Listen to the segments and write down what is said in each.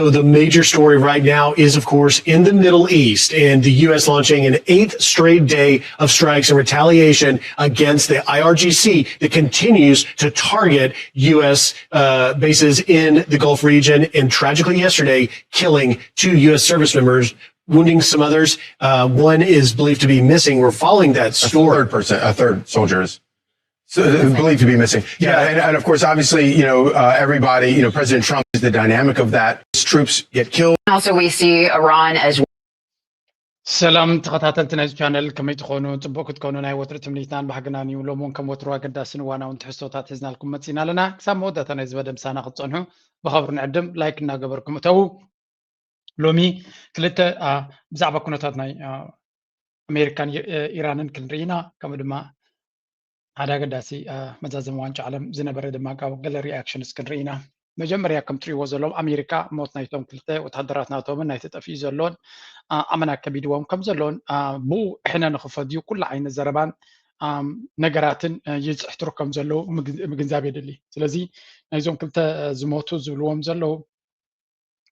So the major story right now is, of course, in the Middle East and the U.S. launching an 8th straight day of strikes in retaliation against the IRGC that continues to target U.S. Bases in the Gulf region, and tragically yesterday killing 2 U.S. service members, wounding some others. One is believed to be missing. We're following that story. A third soldier is believed to be missing. Yeah, and of course, obviously, everybody, President Trump is the dynamic of that. His troops get killed. Also, we see Iran as سلام تخطات نايز channel كما تكونوا تبوك تكونوا ناي وتر تمليتان بحقناني ولومون كم وتروا قداسن وانا ونتحسوتات حزنا لكم متسينا لنا سام ودة نايز بدم سانا قصنه بخبر نعدم لايك ناقبركم تو لومي كلتا بزعبا كونتات ناي أمريكان إيران كنرينا كما دما هذا قداسي مزازم وانش عالم زنا برد ما قاو قل رياكشنز كنرينا مجمريا كم تري وزلوم أمريكا موت نايتهم كلتا وتحضرات ناتهم نايت تفي زلون أمنا كبيدوام كم زلون بو إحنا نخفضيو كل عين الزربان نجاراتن يزحترو كم زلو مجنزابي دلي سلازي نايزون كلتا زموتو زلوام زلو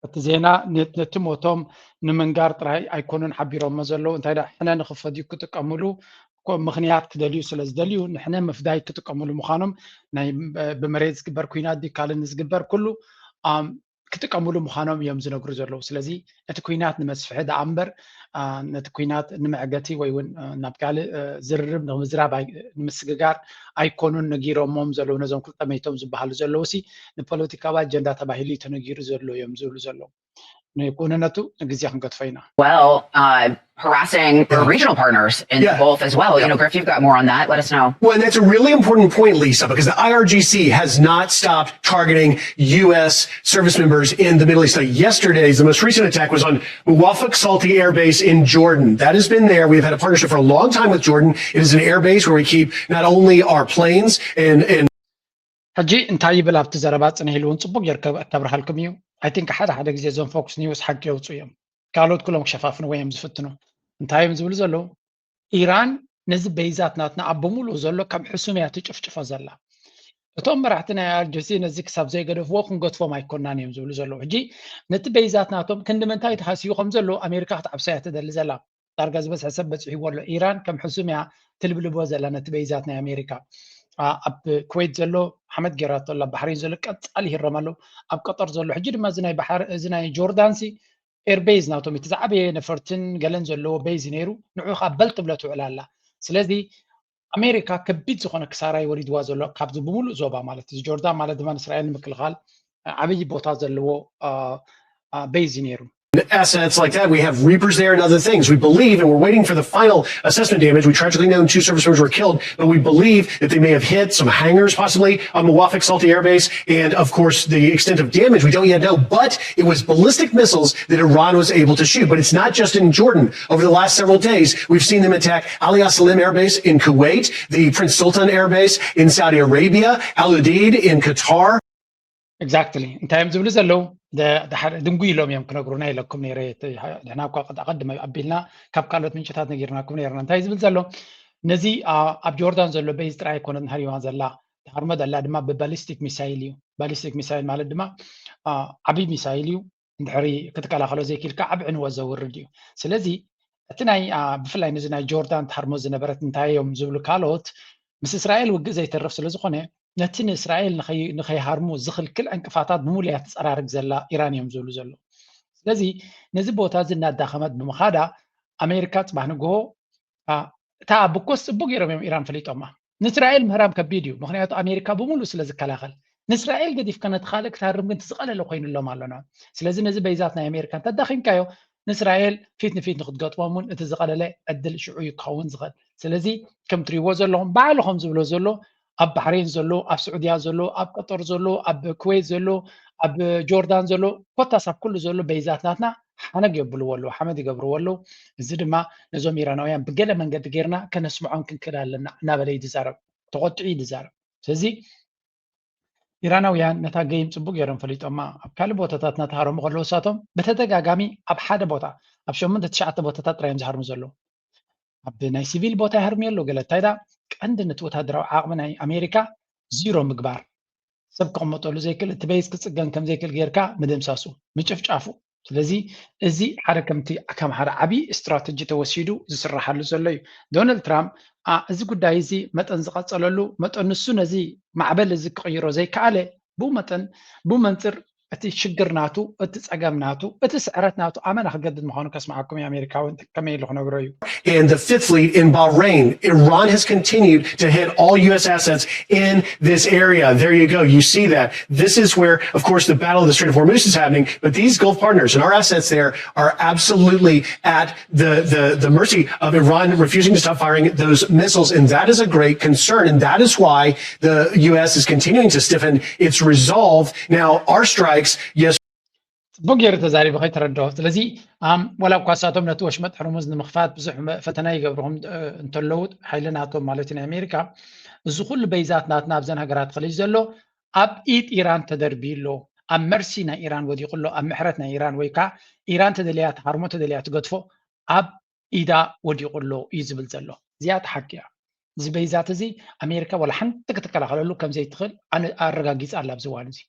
التزينا نتموتهم نمنجار تراي أيكونن حبيرهم مزلو انتهى إحنا نخفضيو كتك أملو مخنيات كدليو سلاز دليو نحنا مفداي كتك أملو مخانم ناي بمريز كبر كوينات دي كالنز كبر كله كتك أملو مخانم يمزنا جروزرلو سلازي نتكوينات نمسفح دا عمبر نتكوينات نمعجتي ويون نبكال زرب نمزراب نمسجار أيكونن نجيرو ممزلو نزوم كل تميتهم زبحلو زلوسي نبوليتيكا واجندا تباهيلي تنجير زلو يمزلو زلو well, harassing regional partners in the Gulf as well. Griff, you've got more on that. Let us know. Well, and that's a really important point, Lisa, because the IRGC has not stopped targeting U.S. service members in the Middle East. Yesterday's, the most recent attack was on Muwafaq Salti Air Base in Jordan. That has been there. We've had a partnership for a long time with Jordan. It is an air base where we keep not only our planes and حجي انتاي بلافت زربات أنا هلون صبوك يركب أتبرح الكميو. I think حدا جزء زون فوكس نيوز حق يوصيهم. قالوا كلهم شفافنا ويهم زفتنو. انتاي مزول زلوا إيران نزل بيزات ناتنا أبومولو زلوا كم حسوميات تشوف زلا. توم رحتنا الجزء نزيك سب زي قدر فوقن قط فما يكون نانيم زول زلوا. حجي نت بيزات ناتهم كند من تاي تحسيو خم زلوا أمريكا تعبسيات دل زلا. ترجع بس حسب بس يقول إيران كم حسوميات تلبلبوا زلا نت بيزاتنا أمريكا. أب كويت زلوا حمد جرات الله بحرين زلوا كت عليه الرملو أب قطر زلوا حجر ما زناي بحر زناي جوردانسي إير بيز ناوتهم يتزعبي نفرتن جلن زلوا بيز نيرو نعوخ قبلت بلاتو على الله سلذي أمريكا كبيت زخون كسارة يوريد وازلوا قابض بمول زوبا مالت جوردان مالت دمان إسرائيل مكل غال عبي بوتاز زلوا بيز نيرو assets like that. We have Reapers there and other things. We believe, and we're waiting for the final assessment damage. We tragically know 2 service members were killed, but we believe that they may have hit some hangars possibly on Muwafaq Salti Air Base. And of course, the extent of damage, we don't yet know, but it was ballistic missiles that Iran was able to shoot. But it's not just in Jordan. Over the last several days, we've seen them attack Ali Salim Air Base in Kuwait, the Prince Sultan Air Base in Saudi Arabia, Al Udeid in Qatar. Exactly. In times of Lizalo, the Dunguilom يمكن أقولنا لكم نيرة هنا قد أقدم أبينا كاب قالت من شتات نجيرنا كم نيرنا تايز بزلو نزي أب جوردان زلو بيز تراي كون نهاري وان زلا هرمد الله دما بباليستيك ميسايل مال دما عبي ميسايليو نهاري كتكلا خلو زي كيلك عب عنو زور رديو سلزي أتناي بفلاي نزنا جوردان تهرمز نبرت نتاي يوم زبلو كالوت مس إسرائيل وجزء ترف سلزخونه نتن إسرائيل نخي هرمو زخل كل انكفاضات بموليات أرارك زلا إيرانيوم زلو لذي نزبوت هذا الناس خمد بمخادع أمريكا تبعنا جو تا بقص بقيرهم يوم إيران فليت أمه إسرائيل مهرام كبيديو مخنيات أمريكا بمولو سلز كلاخل إسرائيل قد كانت خالق تهرب من تسقال لو خين الله مالنا سلز نزب بيزاتنا أمريكا تدخين كايو إسرائيل فيتن خد قط وامون تزقال له أدل شعوي قوون زغل سلزي كم تريوزر لهم بعلهم زبلو زلو أب بحرين زلو أب سعودية زلو أب قطر زلو أب كويت زلو أب جوردان زلو قطع سب كل زلو بيزاتنا حنا قبلوا ولو حمد قبلوا ولو زد ما نزوم إيرانويان بقلة من قد غيرنا كان نسمعون كده لنا نابلي دزارب تقطعي دزارب سزي إيرانويان نتا جيم صبوق يرن فليت أما أب كل بوتات نتهارو مغلوساتهم بتتجاجامي أب حدا بوتا أب شو من تشعت بوتات ريم زهر مزلو أب ناي سيفيل بوتا هرميلو قالت تايدا عندنا توتهدروا عقمنا أمريكا زيرو مقبار ሰብ ክቕመጠሉ ዘይክእል እቲ በይስ ክፅገን ከም ዘይክእል ጌርካ ምድምሳሱ ምጭፍጫፉ ስለዚ እዚ ሓደ ከም ሓደ ዓብይ ስትራቴጂ ተወሲዱ ዝስራሓሉ ዘሎ እዩ ዶናልድ ትራምፕ እዚ ጉዳይ እዚ መጠን ዝቐፀለሉ መጠን ንሱ ነዚ ማዕበል እዚ ክቕይሮ ዘይከኣለ ብኡ መንፅር እቲ ሽግር ናቱ እቲ ፀገም ናቱ እቲ ስዕረት ናቱ ኣመና ክገድድ ምዃኑ ከስማዓኩም ኣሜሪካውን ከመይ ኢሉ ክነግሮ እዩ And the Fifth Fleet in Bahrain. Iran has continued to hit all U.S. assets in this area. There you go. You see that. This is where, of course, the Battle of the Strait of Hormuz is happening. But these Gulf partners and our assets there are absolutely at the mercy of Iran refusing to stop firing those missiles. And that is a great concern. And that is why the U.S. is continuing to stiffen its resolve. Now, our strikes, yes. بوغير تزاري بخيت تردو ስለዚ ولا ኳሳቶም ነቲ ወሽመጥ ሕርሙዝ ንምኽፋት ብዙሕ ፈተና ይገብርهم እንተለውጥ ሓይልናቶም ማለት ነው ኣሜሪካ እዚ ኩሉ በይዛት ናትና ኣብዘን ሃገራት ክልጅ ዘሎ ኣብ ኢድ ኢራን ተደርቢሎ ኣብ መርሲ ናይ ኢራን ወዲቁሎ ኣብ ምሕረት ናይ ኢራን ወይ ከዓ ኢራን ተደልያ ተሃርሞ ተደልያ ትገድፎ ኣብ ኢዳ ወዲቁሎ እዩ ዝብል ዘሎ እዚኣ ተሓቂ እያ እዚ በይዛት እዚ ኣሜሪካ ወላ ሓንቲ ክትከላኸለሉ ከም ዘይትኽእል ኣረጋጊፅ ኣላ ኣብዚ እዋን እዚ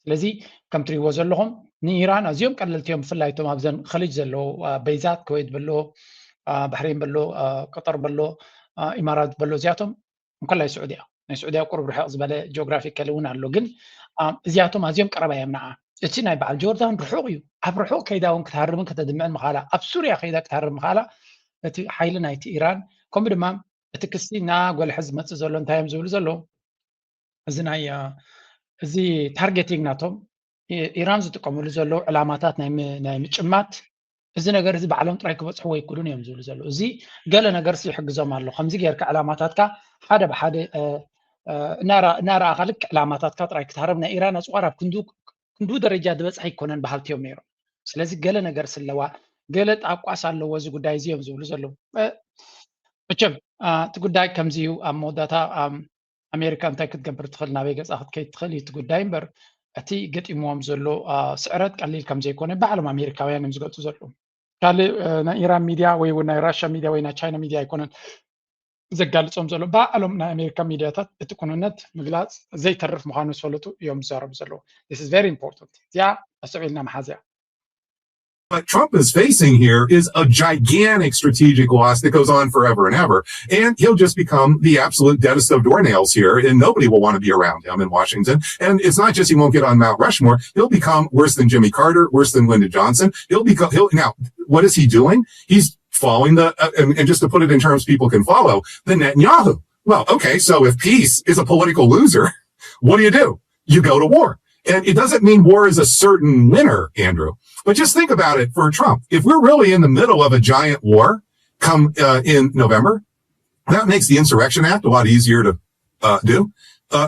ስለዚ ከም ትሪእዎ ዘለኹም ንኢራን ኣዝዮም ቀለልቲ እዮም ብፍላይ ኣብዘን ኸሊጅ ዘለዎ በይዛት ኩዌት በሎ ባሕሬን በሎ ቀጠር በሎ ኢማራት በሎ እዚኣቶም እንኳላይ ስዑድያ ናይ ስዑድያ ቁርብ ርሕቕ ዝበለ ጂኦግራፊካሊ እውን ኣሎ ግን እዚኣቶም ኣዝዮም ቀረባ እዮም ንዓ እቲ ናይ በዓል ጆርዳን ርሑቕ እዩ ኣብ ርሑቕ ከይዳ እውን ክትሃርምን ከተድምዕን ምኻላ ኣብ ሱርያ ከይዳ ክትሃርም ምኻላ እቲ ሓይሊ ናይቲ ኢራን ከምኡ ድማ እቲ ክስቲ ና ጎልሒ ዝመፅእ ዘሎ እንታይ እዮም ዝብሉ ዘሎ እዚ ናይ እዚ ታርጌቲንግ ናቶም ኢራን ዝጥቀምሉ ዘሎ ዕላማታት ናይ ምጭማት እዚ ነገር እዚ ባዕሎም ጥራይ ክበፅሑ ወይ ኩሉን እዮም ዝብሉ ዘሎ እዚ ገለ ነገር ይሕግዞም ኣሎ ከምዚ ጌርካ ዕላማታትካ ሓደ ብሓደ ናራእኻ ልክ ዕላማታትካ ጥራይ ክትሃርብ ናይ ኢራን ኣፅዋር ኣብ ክንዱ ደረጃ ዝበፅሐ ይኮነን ባህልትዮም ነይሮም ስለዚ ገለ ነገር ስለዋ ገለ ጣቋስ ኣለዎ እዚ ጉዳይ እዚ እዮም ዝብሉ ዘለዉ መቸም እቲ ጉዳይ ከምዚ እዩ ኣብ መወዳእታ ኣሜሪካ እንታይ ክትገብር ትኽእል ናበይ ገፃ ክትከይድ ትኽእል እቲ ጉዳይ እምበር እቲ ገጢምዎም ዘሎ ስዕረት ቀሊል ከም ዘይኮነ ባዕሎም ኣሜሪካውያን እዮም ዝገልፁ ዘለዉ ካልእ ናይ ኢራን ሚድያ ወይ እውን ናይ ራሽያ ሚድያ ወይ ናይ ቻይና ሚድያ ኣይኮነን ዘጋልፆም ዘሎ ባዕሎም ናይ ኣሜሪካ ሚድያታት እቲ ኩንነት ምግላፅ ዘይተርፍ ምዃኑ ዝፈለጡ እዮም ዝዛረቡ ዘለዉ this is very important እዚኣ ኣስዕብልና መሓዝያ What Trump is facing here is a gigantic strategic loss that goes on forever and ever. And he'll just become the absolute deadest of doornails here, and nobody will want to be around him in Washington. And it's not just he won't get on Mount Rushmore, he'll become worse than Jimmy Carter, worse than Lyndon Johnson. Now, what is he doing? He's following and just to put it in terms people can follow, the Netanyahu. Well, okay, so if peace is a political loser, what do? You go to war. And it doesn't mean war is a certain winner, Andrew. But just think about it for Trump. If we're really in the middle of a giant war come in November, that makes the Insurrection Act a lot easier to do.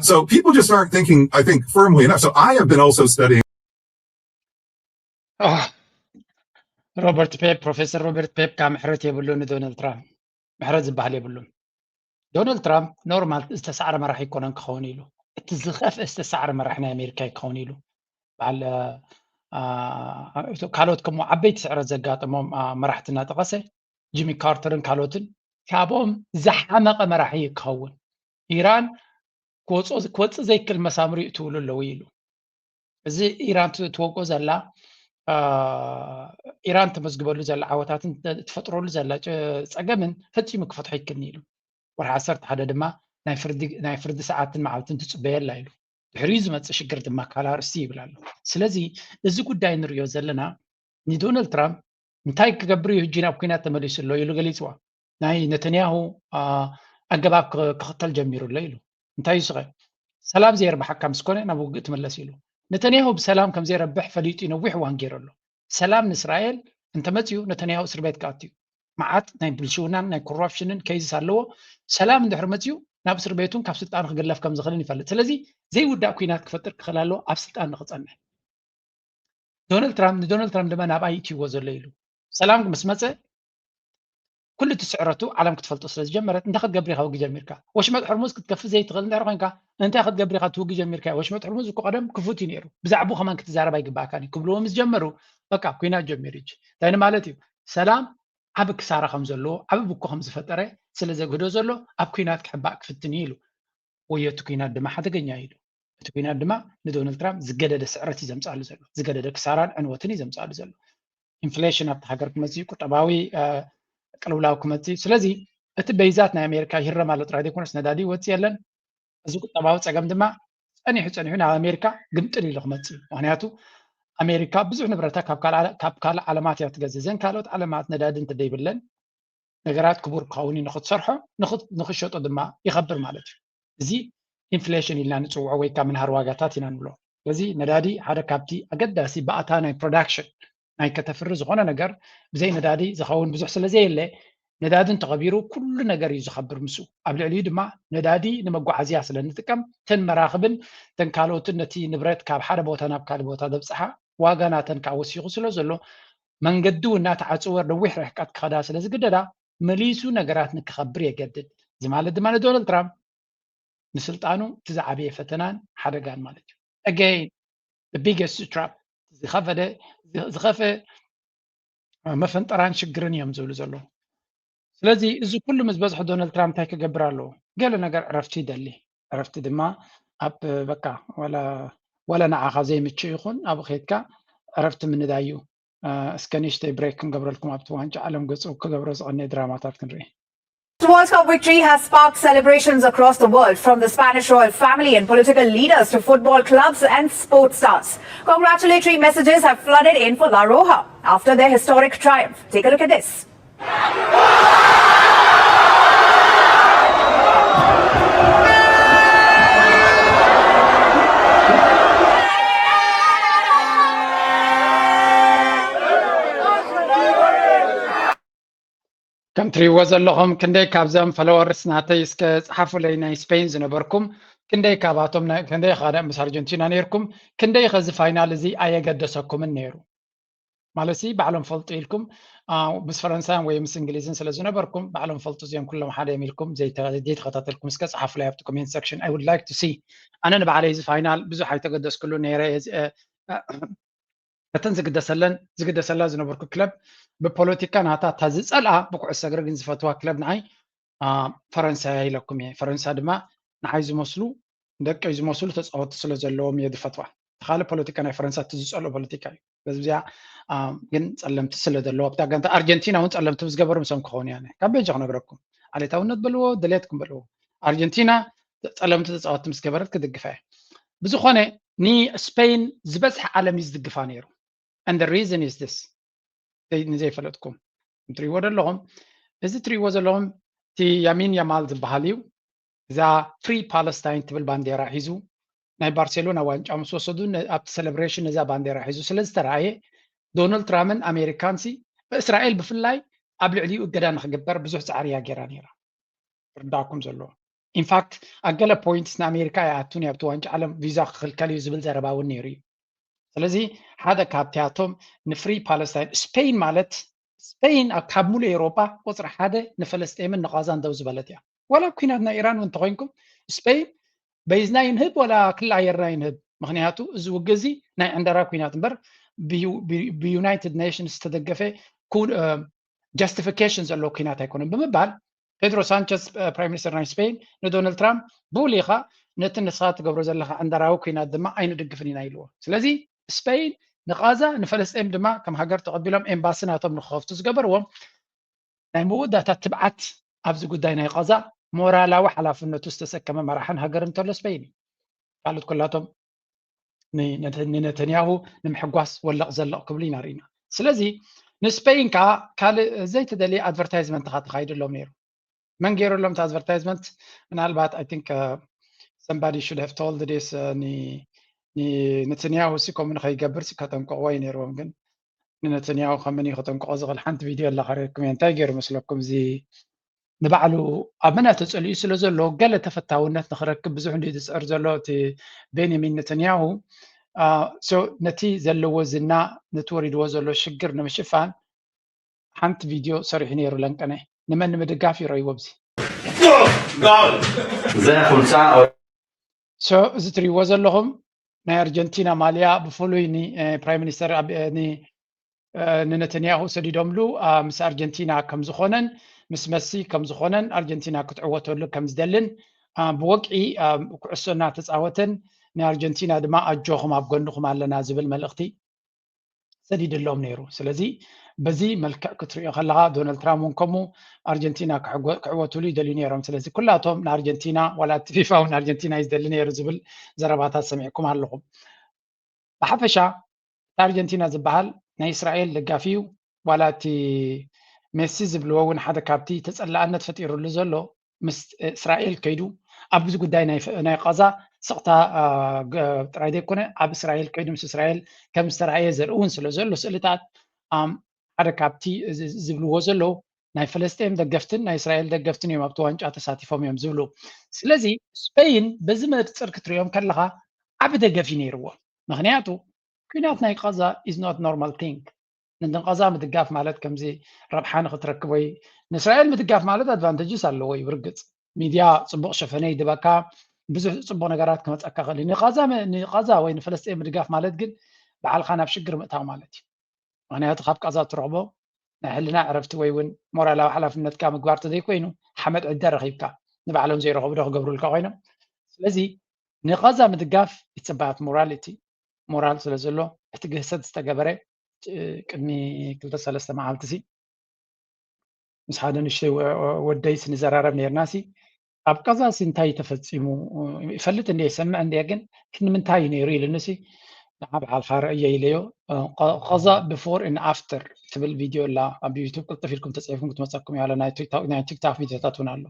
So people just aren't thinking, I think, firmly enough. So I have been also studying. Professor Robert Pep kam ሕረት የብሉን ዶናልድ ትራምፕ ምሕረት ዝበሃል የብሉን ዶናልድ ትራምፕ ኖርማል ዝተሰዓረ መራሒ ይኮነን ክኸውን ኢሉ እቲ ዝኸፍአ ዝተሰዓረ መራሒ ናይ ኣሜሪካ ይክኸውን ኢሉ በዓል ካልኦት ከምኡ ዓበይቲ ስዕረት ዘጋጥሞም መራሕቲ እናጠቐሰ ጂሚ ካርተርን ካልኦትን ካብኦም ዝሓመቐ መራሒ ክኸውን ኢራን ክወፅእ ዘይክእል መሳምሪ ትብሉ ኣለዉ ኢሉ እዚ ኢራን ትወቅኦ ዘላ ኢራን ተመዝግበሉ ዘላ ዓወታትን ትፈጥረሉ ዘላ ፀገምን ፈፂሙ ክፈትሖ ይክእልኒ ኢሉ ወርሒ 11 ድማ ናይ ፍርዲ ሰዓትን መዓልትን ትፅበየላ ኢሉ ድሕሪኡ ዝመፅእ ሽግር ድማ ካላርስቲ ይብል ኣሎ ስለዚ እዚ ጉዳይ ንሪኦ ዘለና ንዶናልድ ትራምፕ እንታይ ክገብር እዩ ሕጂ ናብ ኩናት ተመሊሱ ኣሎ ኢሉ ገሊፅዋ ናይ ነተንያሁ ኣገባብ ክኽተል ጀሚሩ ኣሎ ኢሉ እንታይ ይስኸ ሰላም ዘይርባሓካ ምስ ኮነ ናብ ውግእ ትመለስ ኢሉ ነተንያሁ ብሰላም ከም ዘይረብሕ ፈሊጡ ነዊሕ እዋን ገይሩ ኣሎ ሰላም ንእስራኤል እንተመፅኡ ነተንያሁ እስር ቤት ከኣትዩ መዓት ናይ ብልሽውናን ናይ ኮራፕሽንን ከይዝስ ኣለዎ ሰላም እንድሕር መፅኡ ናብ እስር ቤቱን ካብ ስልጣን ክግለፍ ከም ዝኽእልን ይፈልጥ ስለዚ ዘይውዳእ ኩናት ክፈጥር ክኽእል ኣሎ ኣብ ስልጣን ንክፀንሕ ዶናልድ ትራምፕ ድማ ናብኣይ እትይዎ ዘሎ ኢሉ ሰላም ምስ መፀ ኩሉ እቲ ስዕረቱ ዓለም ክትፈልጦ ስለ ዝጀመረት እንታይ ክትገብር ኢኻ ውጊ ጀሚርካ ወሽመጥ ሕርሙዝ ክትከፍእ ዘይትኽእል እንድሕር ኮንካ እንታይ ክትገብር ኢኻ ትውጊ ጀሚርካ ወሽመጥ ሕርሙዝ እኮ ቀደም ክፉት እዩ ነይሩ ብዛዕባኡ ከማን ክትዛረብ ኣይግባእካን እዩ ክብልዎ ምስ ጀመሩ በቃ ኩናት ጀሚሩ እዩ እንታይ ማለት እዩ ሰላም ዓብ ክሳራ ከም ዘለዎ ዓብ ብኮ ከም ዝፈጠረ ስለ ዘግህዶ ዘሎ ኣብ ኩናት ክሕባእ ክፍትን ኢሉ ወየቱ ኩናት ድማ ሓደገኛ ኢሉ ኩናት ድማ ንዶናልድ ትራምፕ ዝገደደ ስዕረት ይዘምጻሉ ዘሎ ዝገደደ ክሳራን ዕንወትን ይዘምጻሉ ዘሎ ኢንፍሌሽን ኣብቲ ሃገር ክመጽእ ቁጠባዊ ቅልውላው ክመጽእ ስለዚ እቲ በይዛት ናይ ኣሜሪካ ይረማሎ ጥራይ ዘይኮነስ ነዳዲ ወጽእ የለን እዚ ቁጠባዊ ፀገም ድማ ፀኒሑ ናብ ኣሜሪካ ግምጥል ኢሉ ክመጽእ ምክንያቱ ኣሜሪካ ብዙሕ ንብረታ ካብ ካልእ ዓለማት እያ ትገዝእ ዘን ካልኦት ዓለማት ነዳዲ እንተደይብለን ነገራት ክቡር ክኸውን ንኽትሰርሖ ንኽሸጦ ድማ ይኸብር ማለት እዩ እዚ ኢንፍሌሽን ኢልና ንፅውዖ ወይ ከዓ ምንሃር ዋጋታት ኢና ንብሎ ስለዚ ነዳዲ ሓደ ካብቲ ኣገዳሲ ባእታ ናይ ፕሮዳክሽን ናይ ከተፍሪ ዝኾነ ነገር ብዘይ ነዳዲ ዝኸውን ብዙሕ ስለዘየለ ነዳዲ እንተኸቢሩ ኩሉ ነገር እዩ ዝኸብር ምስኡ ኣብ ልዕሊኡ ድማ ነዳዲ ንመጓዓዝያ ስለ ንጥቀም ተን መራኽብን ተን ካልኦትን ነቲ ንብረት ካብ ሓደ ቦታ ናብ ካልእ ቦታ ዘብፅሓ ዋጋ ናተን ካብ ወሲኹ ስለ ዘሎ መንገዲ እውን እናተዓፅወ ነዊሕ ርሕቀት ክኸዳ ስለ ዝግደዳ መሊሱ ነገራት ንክኸብር የገድድ እዚ ማለት ድማ ንዶናልድ ትራምፕ ንስልጣኑ እቲ ዝዓበየ ፈተናን ሓደጋን ማለት እዩ again the biggest trap ዝኸፈ መፈንጠራን ሽግርን እዮም ዝብሉ ዘለዉ ስለዚ እዚ ኩሉ ምስ በዝሖ ዶናልድ ትራምፕ እንታይ ክገብር ኣለዎ ገለ ነገር ዕረፍቲ ይደሊ ዕረፍቲ ድማ ኣብ በቃ ወላ ንዓኻ ዘይምችእ ይኹን ኣብ ኸይድካ ዕረፍቲ ምንዳዩ እስከ ንእሽተይ ብሬክ ክንገብረልኩም ኣብቲ ዋንጫ ዓለም ገፁ ክገብሮ ዝቐነየ ድራማታት ክንርኢ The World Cup victory has sparked celebrations across the world, from the Spanish royal family and political leaders to football clubs and sports stars. Congratulatory messages have flooded in for La Roja after their historic triumph. Take a look at this. ከም ትሪእዎ ዘለኹም ክንደይ ካብዞም ፈለወርስ ናተይ እስከ ፀሓፉለይ ናይ ስፔን ዝነበርኩም ክንደይ ካብኣቶም ክንደይ ካደ ምስ ኣርጀንቲና ነርኩም ክንደይ ከዚ ፋይናል እዚ ኣየገደሰኩምን ነይሩ ማለት ባዕሎም ፈልጡ ኢልኩም ምስ ፈረንሳይን ወይ ምስ እንግሊዝን ስለ ዝነበርኩም ባዕሎም ፈልጡ እዚኦም ኩሎም ሓደ እዮም ኢልኩም ዘይተኸታተልኩም እስከ ፀሓፉለይ ኣብቲ ኮሜንት ሴክሽን I would like to see ኣነ ንባዕለይ እዚ ፋይናል ብዙሕ ኣይተገደስኩሉ ነይረ እተን ዝግደሰላ ዝነበርኩ ክለብ ብፖለቲካ ናታ ታዝፀልኣ ብኩዕሶ እግሪ ግን ዝፈትዋ ክለብ ንዓይ ፈረንሳይ ኢለኩም እየ ፈረንሳይ ድማ ንዓይ ዝመስሉ ደቀይ ዝመስሉ ተፃወቱ ስለ ዘለዎም እየ ዝፈትዋ ተኻልእ ፖለቲካ ናይ ፈረንሳይ ትዝፀልኦ ፖለቲካ እዩ በዚያ ግን ፀለምቲ ስለ ዘለዎ ኣብታ ጋንታ ኣርጀንቲና እውን ፀለምቲ ዝገበሩ ምሶም ክኸውን እያ ካብ በጃ ክነግረኩም ዓሌታውነት በልዎ ድሌትኩም በልዎ ኣርጀንቲና ፀለምቲ ተፃወቲ ምስ ገበረት ክድግፋ እየ ብዝኾነ ንስፔን ዝበዝሐ ዓለም እዩ ዝድግፋ ነይሩ and the reason is this ንዘይፈለጥኩም ትሪእዎ ዘለኹም እዚ ትሪእዎ ዘለኹም እቲ ያሚን ያማል ዝበሃል እዩ እዛ ፍሪ ፓለስታይን ትብል ባንዴራ ሒዙ ናይ ባርሴሎና ዋንጫ ምስ ወሰዱ ኣብቲ ሴሌብሬሽን እዛ ባንዴራ ሒዙ ስለ ዝተረኣየ ዶናልድ ትራምፕን ኣሜሪካንሲ እስራኤል ብፍላይ ኣብ ልዕሊኡ እገዳ ንክግበር ብዙሕ ፃዕሪ እያ ገይራ ነይራ ርዳእኩም ዘለዎ ኢንፋክት ኣብ ገለ ፖይንትስ ንኣሜሪካ ይኣቱን ኣብቲ ዋንጫ ዓለም ቪዛ ክክልከል እዩ ዝብል ዘረባ እውን ነይሩ እዩ ስለዚ ሓደ ካብቲኣቶም ንፍሪ ፓለስታይን ስፔን ማለት ስፔን ካብ ሙሉእ ኤውሮጳ ቁፅሪ ሓደ ንፈለስጤምን ንጋዛን ደው ዝበለት እያ ወላ ኩናት ናይ ኢራን እውን እንተኮይንኩም ስፔን በይዝና ይንህብ ወላ ክላየርና ይንህብ ምክንያቱ እዚ ውግዚ ናይ ዕንደራ ኩናት እምበር ብዩናይትድ ኔሽንስ ዝተደገፈ ጀስቲፊኬሽን ዘለዎ ኩናት ኣይኮነን ብምባል ፔድሮ ሳንቸስ ፕራይም ሚኒስተር ናይ ስፔን ንዶናልድ ትራምፕ ብውሊኻ ነቲ ንስኻ ትገብሮ ዘለካ ዕንደራዊ ኩናት ድማ ኣይንድግፍን ኢና ኢልዎ ስለዚ ስፔን ንጋዛ ንፈለስጤም ድማ ከም ሃገር ተቐቢሎም ኤምባሲ ናቶም ንክኸፍቱ ዝገበርዎም ናይ መወዳእታ ትብዓት ኣብዚ ጉዳይ ናይ ጋዛ ሞራላዊ ሓላፍነቱ ዝተሰከመ መራሕን ሃገር እንተሎ ስፔን እዩ ካልኦት ኩላቶም ንነተንያሁ ንምሕጓስ ወለቕ ዘለቕ ክብሉ ኢና ርኢና ስለዚ ንስፔን ከዓ ካልእ ዘይተደለየ ኣድቨርታይዝመንት ካ ተኻይድሎም ነይሩ መን ገይሩሎም እቲ ኣድቨርታይዝመንት ምናልባት I think somebody should have told this ንነተንያሁ ከምኡ ንኸይገብር ከጠንቀቕዎ ነይሮም ግን ንነተንያሁ ከመን ከጠንቀቆ ዝኽእል ሓንቲ ቪድዮ ኣላኸሪኩም እንታይ ገይሩ መስለኩም እዚ ንባዕሉ ኣብ መና ተፀሊኡ ስለ ዘሎ ገለ ተፈታውነት ንክረክብ ብዙሕ እንዲ ዝፅዕር ዘሎ እቲ ቤንያሚን ነተንያሁ ነቲ ዘለዎ ዝና ነቲ ወሪድዎ ዘሎ ሽግር ንምሽፋን ሓንቲ ቪድዮ ሰሪሑ ነይሩ ለንቀነ ንመን ንምድጋፍ ይረእይዎ ብዚ እዚ ትሪእዎ ዘለኹም ናይ ኣርጀንቲና ማልያ ብፍሉይ ፕራይም ሚኒስተር ንነተንያሁ ሰዲዶምሉ ምስ ኣርጀንቲና ከም ዝኾነን ምስ መሲ ከም ዝኾነን ኣርጀንቲና ክትዕወተሉ ከም ዝደልን ብወቅዒ ኩዕሶ እናተፃወተን ንኣርጀንቲና ድማ ኣጆኹም ኣብ ጎንኹም ኣለና ዝብል መልእኽቲ ሰዲድሎም ነይሩ ስለዚ በዚ መልክዕ ክትሪኦ ከለኻ ዶናልድ ትራምፕ እውን ከምኡ ኣርጀንቲና ክዕወትሉ ይደልዩ ነይሮም ስለዚ ኩላቶም ንኣርጀንቲና ዋላ እቲ ፊፋ እውን ኣርጀንቲና እዩ ዝደሊ ነይሩ ዝብል ዘረባታት ሰሚዕኩም ኣለኹም ብሓፈሻ ኣርጀንቲና ዝበሃል ናይ እስራኤል ደጋፊ እዩ ዋላ እቲ ሜሲ ዝብልዎ እውን ሓደ ካብቲ ተፀላእነት ፈጢሩሉ ዘሎ ምስ እስራኤል ከይዱ ኣብ ብዙ ጉዳይ ናይ ቀዛ ስቕታ ጥራይ ዘይኮነ ኣብ እስራኤል ከይዱ ምስ እስራኤል ከም ዝተረኣየ ዘርኢ እውን ስለ ዘሎ ስእልታት ሓደ ካብቲ ዝብልዎ ዘለዉ ናይ ፈለስጤም ደገፍትን ናይ እስራኤል ደገፍትን እዮም ኣብቲ ዋንጫ ተሳቲፎም እዮም ዝብሉ ስለዚ ስፔይን በዚ መነፅር ክትሪኦም ከለኻ ዓብ ደገፊ ነይርዎ ምክንያቱ ኩናት ናይ ቀዛ ኢዝ ኖት ኖርማል ቲንግ ንቀዛ ምድጋፍ ማለት ከምዚ ረብሓ ንክትረክብ ወይ ንእስራኤል ምድጋፍ ማለት ኣድቫንቴጅስ ኣለዎ እዩ ብርግፅ ሚድያ ፅቡቅ ሸፈነ ይድበካ ብዙሕ ፅቡቅ ነገራት ክመፀካ ክእል ንቀዛ ወይ ንፈለስጤን ምድጋፍ ማለት ግን ባዕልካ ናብ ሽግር ምእታው ማለት እዩ ምክንያቱ ካብ ቀዛ ትረክቦ ናይ ሕልና ዕረፍቲ ወይ እውን ሞራላዊ ሓላፍነትካ ምግባር ተዘይኮይኑ ሓመድ ዕደ ረኪብካ ንባዕሎም ዘይረከቡ ዶ ክገብሩልካ ኮይኖም ስለዚ ንቀዛ ምድጋፍ ይፅባት ሞራሊቲ ሞራል ስለ ዘሎ እቲ ግህሰት ዝተገበረ ቅድሚ 2-3 መዓልቲ ምስ ሓደ ንእሽተይ ወደይ ስንዘራረብ ነርናሲ ኣብ ቀዛሲ እንታይ ተፈፂሙ ይፈልጥ እንደ ይሰምዕ እንደ ግን ክንምንታይ ነይሩ ኢልንሲ ባዕልካ ርእየ ኢለዮ ቀዛ ቢፎር ኤንድ ኣፍተር ትብል ቪድዮ ኣላ ኣብ ዩቱብ ቅልጥፍ ኢልኩም ተፅሒፍኩም ክትመፀኩም እያ ናይ ቲክታክ ቪድዮታት እውን ኣሎ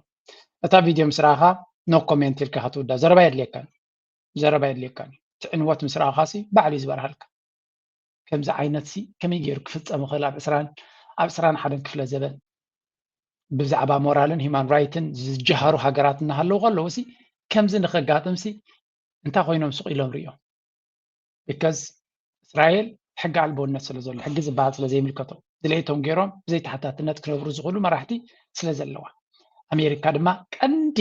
እታ ቪድዮ ምስ ረኣኻ ኖ ኮሜንት ኢልካ ክትውዳ ዘረባ የድልየካኒ ትዕንወት ምስ ረኣኻሲ ባዕሉ ዝበርሃልካ ከምዚ ዓይነት ከመይ ገይሩ ክፍፀም ይኽእል ኣብ 21 ክፍለ ዘበን ብዛዕባ ሞራልን ሂማን ራይትን ዝጀሃሩ ሃገራት እናሃለዉ ከለዉ ከምዚ ንኸጋጥምሲ እንታይ ኮይኖም ስቕ ኢሎም ርዮም ቢካዝ እስራኤል ሕጊ ኣልቦነት ስለ ዘሎ ሕጊ ዝበሃል ስለ ዘይምልከቶ ድሌቶም ገይሮም ብዘይተሓታትነት ክነብሩ ዝኽእሉ መራሕቲ ስለ ዘለዋ ኣሜሪካ ድማ ቀንዲ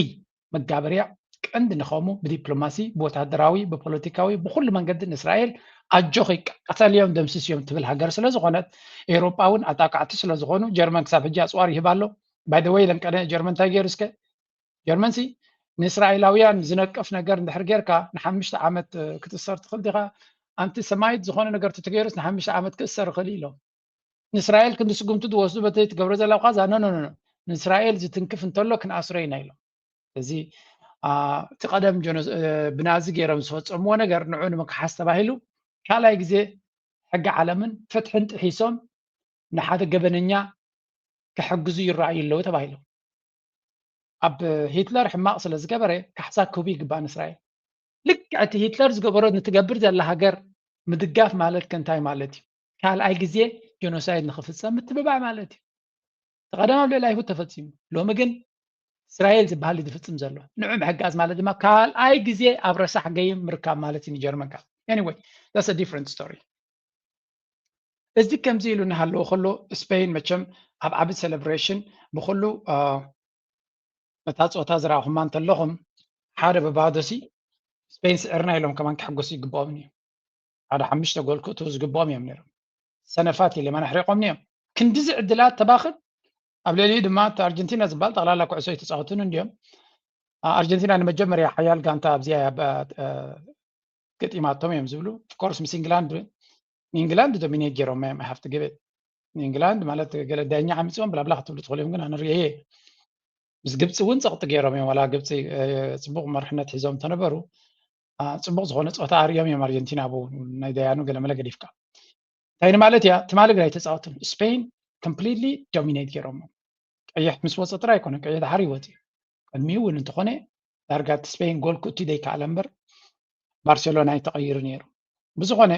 መጋበርያ ቀንዲ ንኸሙ ብዲፕሎማሲ ብወታደራዊ ብፖለቲካዊ ብኩሉ መንገዲ ንእስራኤል ኣጆኺ ቀተልዮም ደምስስዮም ትብል ሃገር ስለ ዝኾነት ኤውሮጳ እውን ኣጣቃዕቲ ስለ ዝኾኑ ጀርመን ክሳብ ሕጂ ኣፅዋር ይህብ ኣሎ ባይ ደ ወይ ለንቀነ ጀርመን እንታይ ገይሩ እስከ ጀርመንሲ ንእስራኤላውያን ዝነቀፍ ነገር እንድሕር ጌርካ ን5 ዓመት ክትእሰር ትኽእል ዲኻ ኣንቲ ሰማይት ዝኾነ ነገር ተተገይሩስ ን5 ዓመት ክእሰር ይኽእል ኢሎም ንእስራኤል ክንዲ ስጉምቲ ዝወስዱ በተይ ትገብሮ ዘላ ቃዛ ኖ ንእስራኤል ዝትንክፍ እንተሎ ክንኣስሮ ኢና ኢሎም እዚ እቲ ቀደም ብናዚ ገይሮም ዝፈፀምዎ ነገር ንዑ ንምክሓስ ተባሂሉ ካልኣይ ግዜ ሕጊ ዓለምን ፍትሕን ጥሒሶም ንሓደ ገበነኛ ክሕግዙ ይረኣዩ ኣለዉ ተባሂሎም ኣብ ሂትለር ሕማቕ ስለ ዝገበረ ካሕሳ ክህቡ ይግባእ ንእስራኤል ልክዕ እቲ ሂትለር ዝገበሮ ንትገብር ዘላ ሃገር ምድጋፍ ማለት ከንታይ ማለት እዩ ካልኣይ ግዜ ጀኖሳይድ ንክፍፀም ምትብባዕ ማለት እዩ ተቐደም ኣብ ልዕሊ ኣይሁድ ተፈፂሙ ሎሚ ግን እስራኤል ዝበሃል ዝፍፅም ዘሎ ንዑ ምሕጋዝ ማለት ድማ ካልኣይ ግዜ ኣብ ረሳሕ ገይም ምርካብ ማለት እዩ ንጀርመን ካብ anyway that's a different story እዚ ከምዚ ኢሉ እናሃለዎ ከሎ ስፔን መቸም ኣብ ዓብይ ሴሌብሬሽን ብኩሉ ነታ ፆታ ዝረኣኹማ እንተለኹም ሓደ በባዶሲ ስፔን ስዕርና ኢሎም ከማን ክሕገሱ ይግብኦም እዮም ሓደ 5 ጎል ክእትዉ ዝግብኦም እዮም ነይሮም ሰነፋት ኢለ ማን ሕሪቆም ነዮም ክንዲ ዝዕድላት ተባኽን ኣብ ልዕሊኡ ድማ ኣርጀንቲና ዝበሃል ጠቕላላ ኩዕሶ ይተፃወቱን እንዲዮም ኣርጀንቲና ንመጀመርያ ሓያል ጋንታ ኣብዚያ ገጢማቶም እዮም ዝብሉ ኦፍኮርስ ምስ ኢንግላንድ ዶሚኔት ገይሮም እዮም ኣይ ሃቭ ቱ ጊቭ ኢት ኢንግላንድ ማለት ገለ ዳኛ ዓሚፆም ብላብላ ክትብሉ ትኽእሉ እዮም ግን ኣነ ርአየ ምስ ግብፂ እውን ፀቕጢ ገይሮም እዮም ዋላ ግብፂ ፅቡቕ መርሕነት ሒዞም ተነበሩ ፅቡቕ ዝኾነ ፀወታ ኣርዮም እዮም ኣርጀንቲና ብኡ ናይ ደያኑ ገለመለ ገዲፍካ እንታይ ንማለት እያ ትማሊ ግና ይተፃወቱን ስፔን ኮምፕሊትሊ ዶሚኔት ገይሮም ቀይሕ ምስ ወፀ ጥራይ ኣይኮነን ቀይሕ ድሓር ይወፅ እዩ ቅድሚኡ እውን እንተኾነ ዳርጋ እቲ ስፔን ጎል ክእቱ ዘይከኣለ እምበር ባርሴሎና ይተቐይሩ ነይሩ ብዝኾነ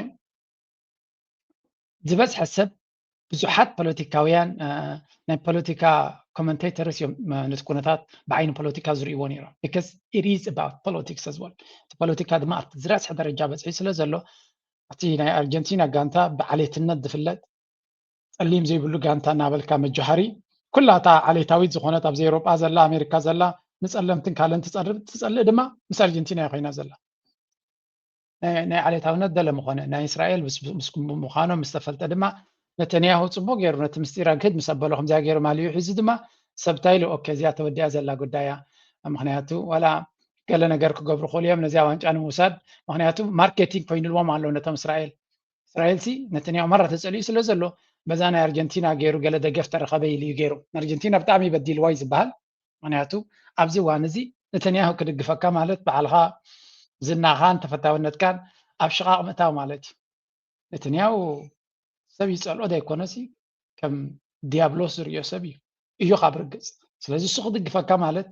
ዝበዝሐ ሰብ ብዙሓት ፖለቲካውያን ናይ ፖለቲካ ኮመንቴተርስ እዮም ነቲ ኩነታት ብዓይኒ ፖለቲካ ዝርእይዎ ነይሮም ቢካዝ ኢት ኢዝ ኣባውት ፖለቲክስ ኣዝ ወል እቲ ፖለቲካ ድማ ኣብቲ ዝረስሐ ደረጃ በፅሒ ስለ ዘሎ እቲ ናይ ኣርጀንቲና ጋንታ ብዓሌትነት ዝፍለጥ ፀሊም ዘይብሉ ጋንታ እናበልካ መጃሃሪ ኩላታ ዓሌታዊት ዝኾነት ኣብዚ ኤውሮጳ ዘላ ኣሜሪካ ዘላ ንፀለምትን ካለን ትፀልእ ድማ ምስ ኣርጀንቲና ኮይና ዘላ ናይ ዓሌታውነት ደለ ምኾነ ናይ እስራኤል ምስ ምዃኖም ምስ ተፈልጠ ድማ ነተንያሁ ፅቡቅ ገይሩ ነቲ ምስጢራ ክህድ ምስ ኣበሎ ከምዚያ ገይሩ ማልዩ ሒዙ ድማ ሰብታይሉ ኦኬ እዚኣ ተወዲኣ ዘላ ጉዳያ ምክንያቱ ዋላ ገለ ነገር ክገብሩ ክእሉ እዮም ነዚያ ዋንጫ ንምውሳድ ምክንያቱ ማርኬቲንግ ኮይኑልዎም ኣለዉ ነቶም እስራኤል ሲ ነተንያሁ መራ ተፀልዩ ስለ ዘሎ በዛ ናይ ኣርጀንቲና ገይሩ ገለ ደገፍ ተረኸበ ኢሉ እዩ ገይሩ ኣርጀንቲና ብጣዕሚ ይበዲልዋ እዩ ዝበሃል ምክንያቱ ኣብዚ እዋን እዚ ነተንያሁ ክድግፈካ ማለት በዓልኻ ዝናኻን ተፈታውነትካን ኣብ ሽቓቕ ምእታው ማለት እዩ ነተንያሁ ሰብ ይፀልኦ ዘይኮነሲ ከም ዲያብሎስ ዝርዮ ሰብ እዩ ካብ ርግፅ ስለዚ እሱ ክድግፈካ ማለት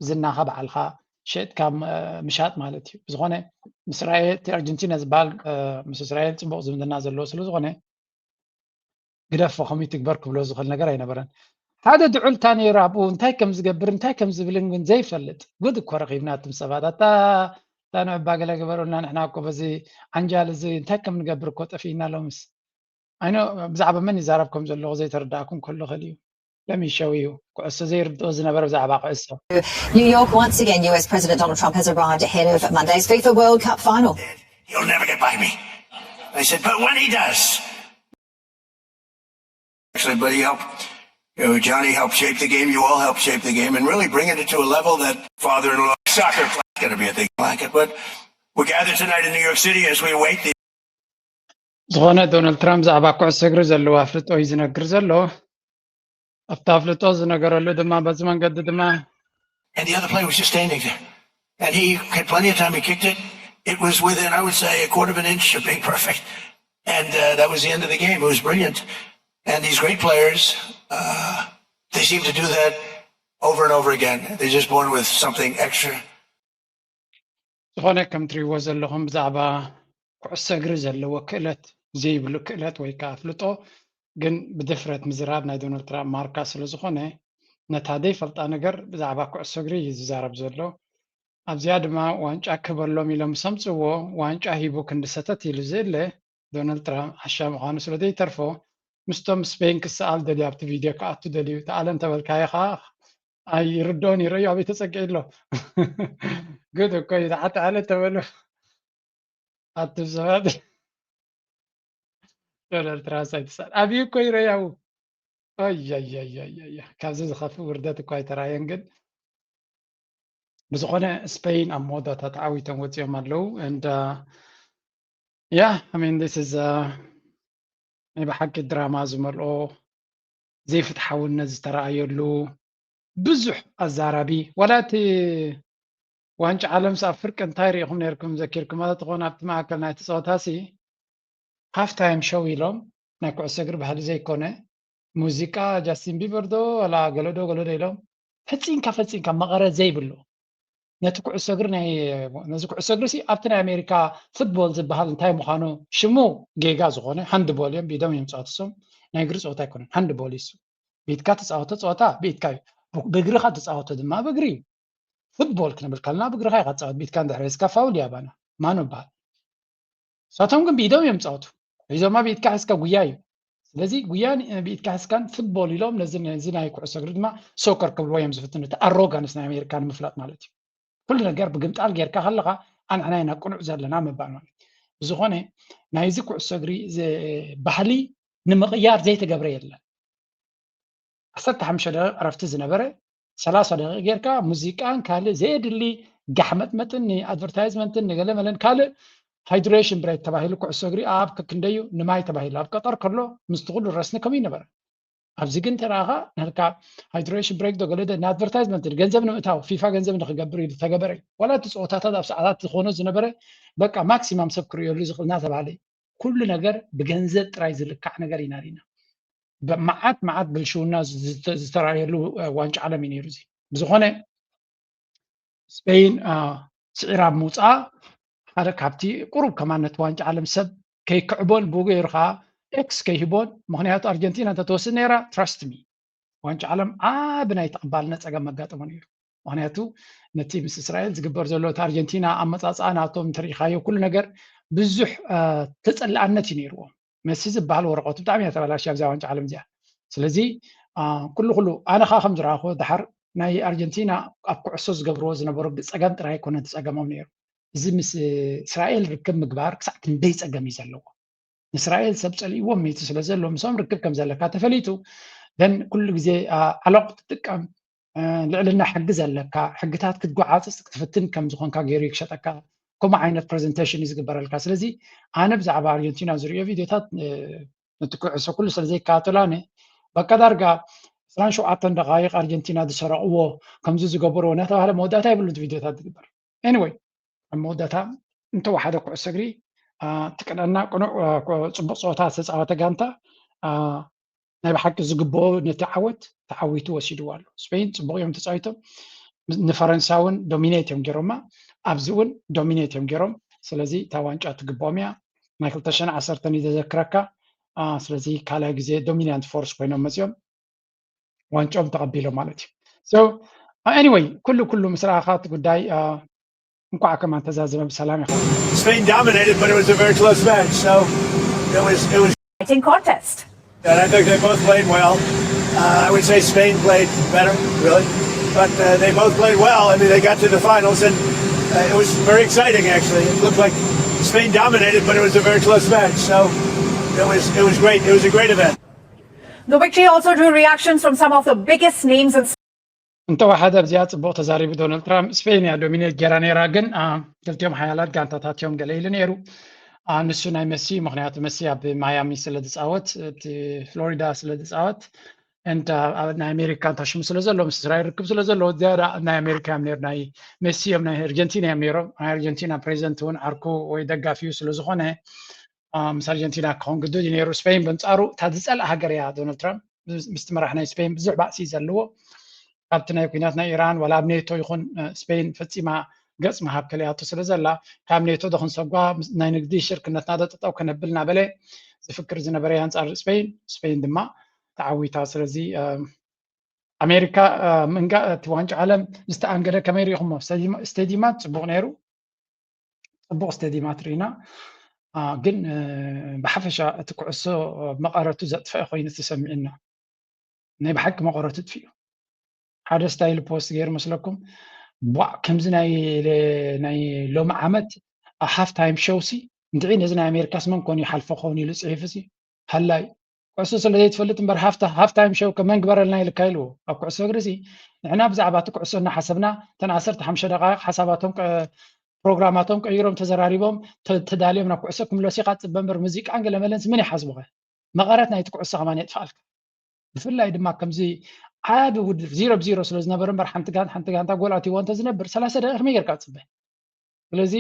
ዝናኻ በዓልኻ ሸጥካ ምሻጥ ማለት እዩ ዝኾነ ምስ እስራኤል ኣርጀንቲና ዝበሃል ምስ እስራኤል ፅቡቅ ዝምድና ዘለዎ ስለ ዝኾነ ግደፎ ከመይ ትግበር ክብሎ ዝኽእል ነገር ኣይነበረን ሓደ ድዑልታ ነይሩ ኣብኡ እንታይ ከም ዝገብር እንታይ ከም ዝብልን ግን ዘይፈልጥ ጉድ እኮ ረኺብና እቶም ሰባት ኣታ ንዕባ ገለ ገበሩልና ንሕና እኮ በዚ ዓንጃል እዚ እንታይ ከም ንገብር እኮ ጠፊእና ሎምስ ኣይኖ ብዛዕባ መን ይዛረብ ከም ዘለኹ ዘይተረዳእኩም ከሎ ክእል እዩ Let me show you. New York, once again, US President Donald Trump has arrived ahead of Monday's FIFA World Cup final. He'll never get by me. I said, but when he does. Actually, but he helped, Johnny helped shape the game. You all helped shape the game and really bringing it to a level that father-in-law soccer is going to be a big blanket. But we're gathered tonight in New York City as we await the. ዝኾነ ዶናልድ ትራምፕ ዛዕባ ኩዕሶ እግሪ ዘለዎ ኣፍልጦ እዩ ዝነግር ዘሎ ኣፍልጦ ዝነገረሉ ድማ በዚ መንገዲ ድማ And the other player was just standing there. And he had plenty of time. He kicked it. It was within, I would say, a quarter of an inch of being perfect. And that was the end of the game. It was brilliant. And these great players, they seem to do that over and over again. They're just born with something extra. ዝኾነ ከም ትሪእዎ ዘለኹም ብዛዕባ ኩዕሶ እግሪ ዘለዎ ክእለት ዘይብሉ ክእለት ወይ ከዓ ኣፍልጦ ግን ብድፍረት ምዝራብ ናይ ዶናልድ ትራምፕ ማርካ ስለ ዝኾነ ነታ ዘይፈልጣ ነገር ብዛዕባ ኩዕሶ እግሪ እዩ ዝዛረብ ዘሎ ኣብዚኣ ድማ ዋንጫ ክበሎም ኢሎም ሰምፅዎ ዋንጫ ሂቡ ክንዲሰተት ኢሉ ዝእለ ዶናልድ ትራምፕ ሓሻ ምዃኑ ስለ ዘይተርፎ ምስቶም ስፔን ክሰኣል ደልዩ ኣብቲ ቪድዮ ክኣቱ ደልዩ ተኣለም ተበልካየ ከዓ ኣይርድኦን ይረዩ ኣበይ ተፀጊዒ ኣሎ ግድ እኮ እዩ ተዓተዓለ ተበሉ ኣቱ ሰባት ዶናልድ ትራምፕ ኣይትሰኣል ኣብዩ እኮ ይረያው ኣያያያያ ካብዚ ዝኸፍእ ውርደት እኳ ኣይተራእየን ግን ብዝኾነ ስፔን ኣብ ሞዳታ ተዓዊቶም ወፂኦም ኣለዉ and yeah I mean this is ናይ ብሓቂ ድራማ ዝመልኦ ዘይፍትሓውነት ዝተረኣየሉ ብዙሕ ኣዛራቢ ወላቲ ዋንጫ ዓለም ኣብ ፍርቂ እንታይ ሪኢኹም ነርኩም ዘኪርኩም ማለት ዝኾነ ኣብቲ ማእከል ናይቲ ፀወታሲ ሃፍ ታይም ሾው ኢሎም ናይ ኩዕሶ እግሪ ባህሊ ዘይኮነ ሙዚቃ ጃስቲን ቢበር ዶ ወላ ገለዶ ኢሎም ፈፂንካ መቐረት ዘይብሉ ነቲ ኩዕሶ እግሪ ነዚ ኩዕሶ እግሪ ኣብቲ ናይ ኣሜሪካ ፉትቦል ዝበሃል እንታይ ምዃኑ ሽሙ ጌጋ ዝኾነ ሃንድቦል እዮም ብኢዶም እዮም ፀወትሶም ናይ እግሪ ፀወታ ኣይኮነን ሃንድቦል እዩ ብኢድካ ተፃወቶ ፀወታ ብኢድካ እዩ ብእግርኻ ተፃወቶ ድማ ብእግሪ እዩ ፉትቦል ክንብል ከለና ብእግርኻ ኢኻ ትፃወት ብኢድካ እንድሕር ሒዝካ ፋውል እያ ባና ማኑ ይበሃል ንሳቶም ግን ብኢዶም እዮም ፀወቱ ሒዞማ ብኢድካ ሒዝካ ጉያ እዩ ስለዚ ጉያን ብኢድካ ሒዝካን ፉትቦል ኢሎም ነዚ ናይ ኩዕሶ እግሪ ድማ ሶከር ክብልዎ እዮም ዝፍትኑ እቲ ኣሮጋንስ ናይ ኣሜሪካ ንምፍላጥ ማለት እዩ ኩሉ ነገር ብግምጣል ጌርካ ከለኻ ኣንሕና ኢና ቁኑዕ ዘለና ምባል ማለት ዝኾነ ናይዚ ኩዕሶ እግሪ ባህሊ ንምቕያር ዘይተገብረ የለን 15 ደቂቃ ዕረፍቲ ዝነበረ 30 ደቂቃ ጌርካ ሙዚቃን ካልእ ዘየድሊ ጋሕመጥመጥን ንኣድቨርታይዝመንትን ንገለመለን ካልእ ሃይድሬሽን ብሬክ ተባሂሉ ኩዕሶ እግሪ ኣብ ክንደዩ ንማይ ተባሂሉ ኣብ ቀጠር ከሎ ምስቲ ኩሉ ረስኒ ከምኡ ይነበረ ኣብዚ ግን ተራኻ ንልካ ሃይድሬሽን ብሬክ ዶ ገለደ ንኣድቨርታይዝመንት ገንዘብ ንምእታው ፊፋ ገንዘብ ንክገብር ኢሉ ተገበረ ወላ እቲ ፀወታታት ኣብ ሰዓታት ዝኾነ ዝነበረ በቃ ማክሲማም ሰብ ክሪኦሉ ዝኽእል እናተባሃለ ኩሉ ነገር ብገንዘብ ጥራይ ዝልካዕ ነገር ኢና ሪና መዓት ብልሽውና ዝተራእየሉ ዋንጫ ዓለም እዩ ነይሩ እዚ ብዝኾነ ስፔን ስዒራ ምውፃእ ሓደ ካብቲ ቁሩብ ከማነት ዋንጫ ዓለም ሰብ ከይክዕቦን ብገይሩ ከዓ ኤክስ ከይሂቦን ምክንያቱ ኣርጀንቲና እንተተወስድ ነይራ ትራስት ሚ ዋንጫ ዓለም ዓብ ናይ ተቐባልነት ፀገም መጋጠሞ ነይሩ ምክንያቱ ነቲ ምስ እስራኤል ዝግበር ዘሎ እቲ ኣርጀንቲና ኣመፃፅኣ ናቶም እንተሪኢኻዮ ኩሉ ነገር ብዙሕ ተፀላእነት እዩ ነይርዎ መሲ ዝበሃል ወረቐቱ ብጣዕሚ እያ ተበላሽ ኣብዛ ዋንጫ ዓለም እዚኣ ስለዚ ኩሉ ኣነ ከዓ ከም ዝረኣኾ ድሓር ናይ ኣርጀንቲና ኣብ ኩዕሶ ዝገብርዎ ዝነበሩ ብፀገም ጥራይ ኮነ ዝፀገሞም ነይሩ እዚ ምስ እስራኤል ርክብ ምግባር ክሳብ ክንደይ ፀገም እዩ ዘለዎ ንእስራኤል ሰብ ፀሊእዎም ሜቱ ስለ ዘሎ ምሶም ርክብ ከም ዘለካ ተፈሊጡ ደን ኩሉ ግዜ ዓለቕ ትጥቀም ልዕልና ሕግዝ ኣለካ ሕግታት ክትጓዓፅስ ክትፍትን ከም ዝኾንካ ገይሩ ይክሸጠካ ከምኡ ዓይነት ፕሬዘንቴሽን እዩ ዝግበረልካ ስለዚ ኣነ ብዛዕባ ኣርጀንቲና ዝሪኦ ቪድዮታት ነቲ ኩዕሶ ኩሉ ስለዘይከታተሎ በቃ ዳርጋ 27 ደቃይቅ ኣርጀንቲና ዝሰረቅዎ ከምዚ ዝገብሮ እናተባሃለ መወዳእታ የብሉን ቪድዮታት ዝግበር ኤኒዌይ መወዳእታ እንተወሓደ ኩዕሶ እግሪ ትቅነና ቅኑዕ ፅቡቅ ፀወታ ዝተፃወተ ጋንታ ናይ ብሓቂ ዝግብኦ ነቲ ዓወት ተዓዊቱ ወሲድዎ ኣሎ ስፔን ፅቡቅ እዮም ተፃዊቶም ንፈረንሳውን ዶሚኔት እዮም ገይሮማ ኣብዚ እውን ዶሚኔት እዮም ገይሮም ስለዚ እታ ዋንጫ ትግብኦም እያ ናይ 2010 እዩ ዘዘክረካ ስለዚ ካልኣይ ግዜ ዶሚናንት ፎርስ ኮይኖም መፅኦም ዋንጫኦም ተቐቢሎም ማለት እዩ ሶ ኤኒዌይ ኩሉ ምስ ረኣኻት ጉዳይ እንኳዕ ከማ ተዛዘመ ብሰላም ይኸ Spain dominated, but it was a very close match. So it was Fighting contest. and I think they both played well. I would say Spain played better, really, but they both played well. I mean, they got to the finals, and it was very exciting. Actually, it looked like Spain dominated, but it was a very close match. So it was great. It was a great event. The victory also drew reactions from some of the biggest names in እንተዋሓደ ብዚኣ ፅቡቅ ተዛሪቡ ዶናልድ ትራምፕ ስፔን እያ ዶሚኔት ጌራ ነይራ ግን ክልቲኦም ሓያላት ጋንታታትዮም ገለ ኢሉ ነይሩ ንሱ ናይ መሲ ምክንያቱ መሲ ኣብ ማያሚ ስለ ዝፃወት እቲ ፍሎሪዳ ስለ ዝፃወት እንታ ናይ ኣሜሪካ ተሽሙ ስለ ዘሎ ምስ እስራኤል ርክብ ስለ ዘሎ ዝያዳ ናይ ኣሜሪካ እዮም ነይሩ ናይ መሲ እዮም ናይ ኣርጀንቲና እዮም ነይሮም ናይ ኣርጀንቲና ፕሬዚደንት እውን ዓርኩ ወይ ደጋፊዩ ስለ ዝኾነ ምስ ኣርጀንቲና ክኾን ግድድ እዩ ነይሩ ስፔን በንፃሩ እታ ዝፀልእ ሃገር እያ ዶናልድ ትራምፕ ምስቲ መራሒ ናይ ስፔን ብዙሕ ባእሲ ዘለዎ ኣብቲ ናይ ኩናት ናይ ኢራን ወላ ኣብ ኔቶ ይኹን ስፔን ፈፂማ ገፅ መሃብ ከለያቶ ስለ ዘላ ካብ ኔቶ ደክንሰጓ ናይ ንግዲ ሽርክነትና ደጠጠው ከነብል እናበለ ዝፍክር ዝነበረ ኣንፃር ስፔን ድማ ተዓዊታ ስለዚ ኣሜሪካ ምንጋእ እቲ ዋንጫ ዓለም ዝተኣንገደ ከመይ ሪኢኹሞ ስቴዲማት ፅቡቅ ነይሩ ፅቡቅ ስቴዲማት ርኢና ግን ብሓፈሻ እቲ ኩዕሶ መቐረቱ ዘጥፍአ ኮይኑ ተሰሚዕና ናይ ብሓቂ መቐረቱ ጥፍኡ ሓደ ስታይል ፖስት ገይሩ መስለኩም ከምዚ ናይ ሎሚ ዓመት ሃፍ ታይም ሾውሲ እንትዒ ነዚ ናይ ኣሜሪካ ስመን ኮኑ ይሓልፎ ኸውን ኢሉ ፅሒፍ እዚ ሃላይ ኩዕሶ ስለዘይትፈልጥ እምበር ሃፍ ታይም ሾው ከመን ግበረልና ኢልካ ኢልዎ ኣብ ኩዕሶ እግሪ እዚ ንሕና ብዛዕባ እቲ ኩዕሶ እናሓሰብና ተን 15 ደቃይቅ ሓሳባቶም ፕሮግራማቶም ቀይሮም ተዘራሪቦም ተዳልዮም ናብ ኩዕሶ ክምለሱ ኢኻ ፅበ እምበር ሙዚቃን ገለመለንስ ምን ይሓስቡኸ መቐረት ናይቲ ኩዕሶ ከማን የጥፍኣልካ ብፍላይ ድማ ከምዚ ዓብ ውድድር 0-0 ስለ ዝነበረ እምበር ሓንቲ ጋንታ ጎል ኣትይዎ እንተዝነብር 30 ደቂቕ ከመይ ጌርካ ፅበ ስለዚ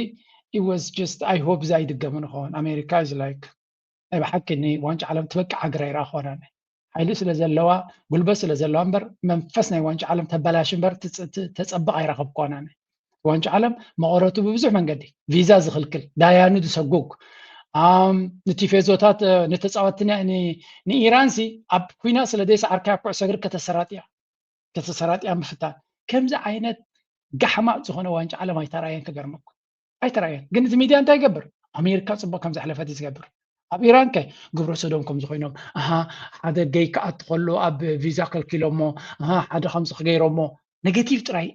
it was just I hope ዛ ይድገሙ ንኸውን ኣሜሪካ is like ናይ ብሓቂ ዋንጫ ዓለም ትበቅዕ ሃገር ኣይረኣኾና ሓይሊ ስለ ዘለዋ ጉልበት ስለ ዘለዋ እምበር መንፈስ ናይ ዋንጫ ዓለም ተበላሽ እምበር ተፀብቕ ኣይረኸብኮና ዋንጫ ዓለም መቐረቱ ብብዙሕ መንገዲ ቪዛ ዝኽልክል ዳያኑ ዝሰጉግ ንቲፌዞታት ንተፃወቲ ንኢራንሲ ኣብ ኩናት ስለ ዘይሰዓርካ ኩዕሶ እግሪ ከተሰራጥያ ምፍታን ከምዚ ዓይነት ጋሕማቅ ዝኾነ ዋንጫ ዓለም ኣይተራእየን ክገርመኩም ኣይተራእየን ግን እቲ ሚድያ እንታይ ይገብር ኣሜሪካ ፅቡቅ ከም ዘሕለፈት እዩ ዝገብር ኣብ ኢራን ከ ግብረ ሰዶም ከም ዝኾይኖም ሓደ ገይ ክኣቱ ከሎ ኣብ ቪዛ ከልኪሎሞ ሓደ ከምዚ ክገይሮሞ ኔጌቲቭ ጥራይ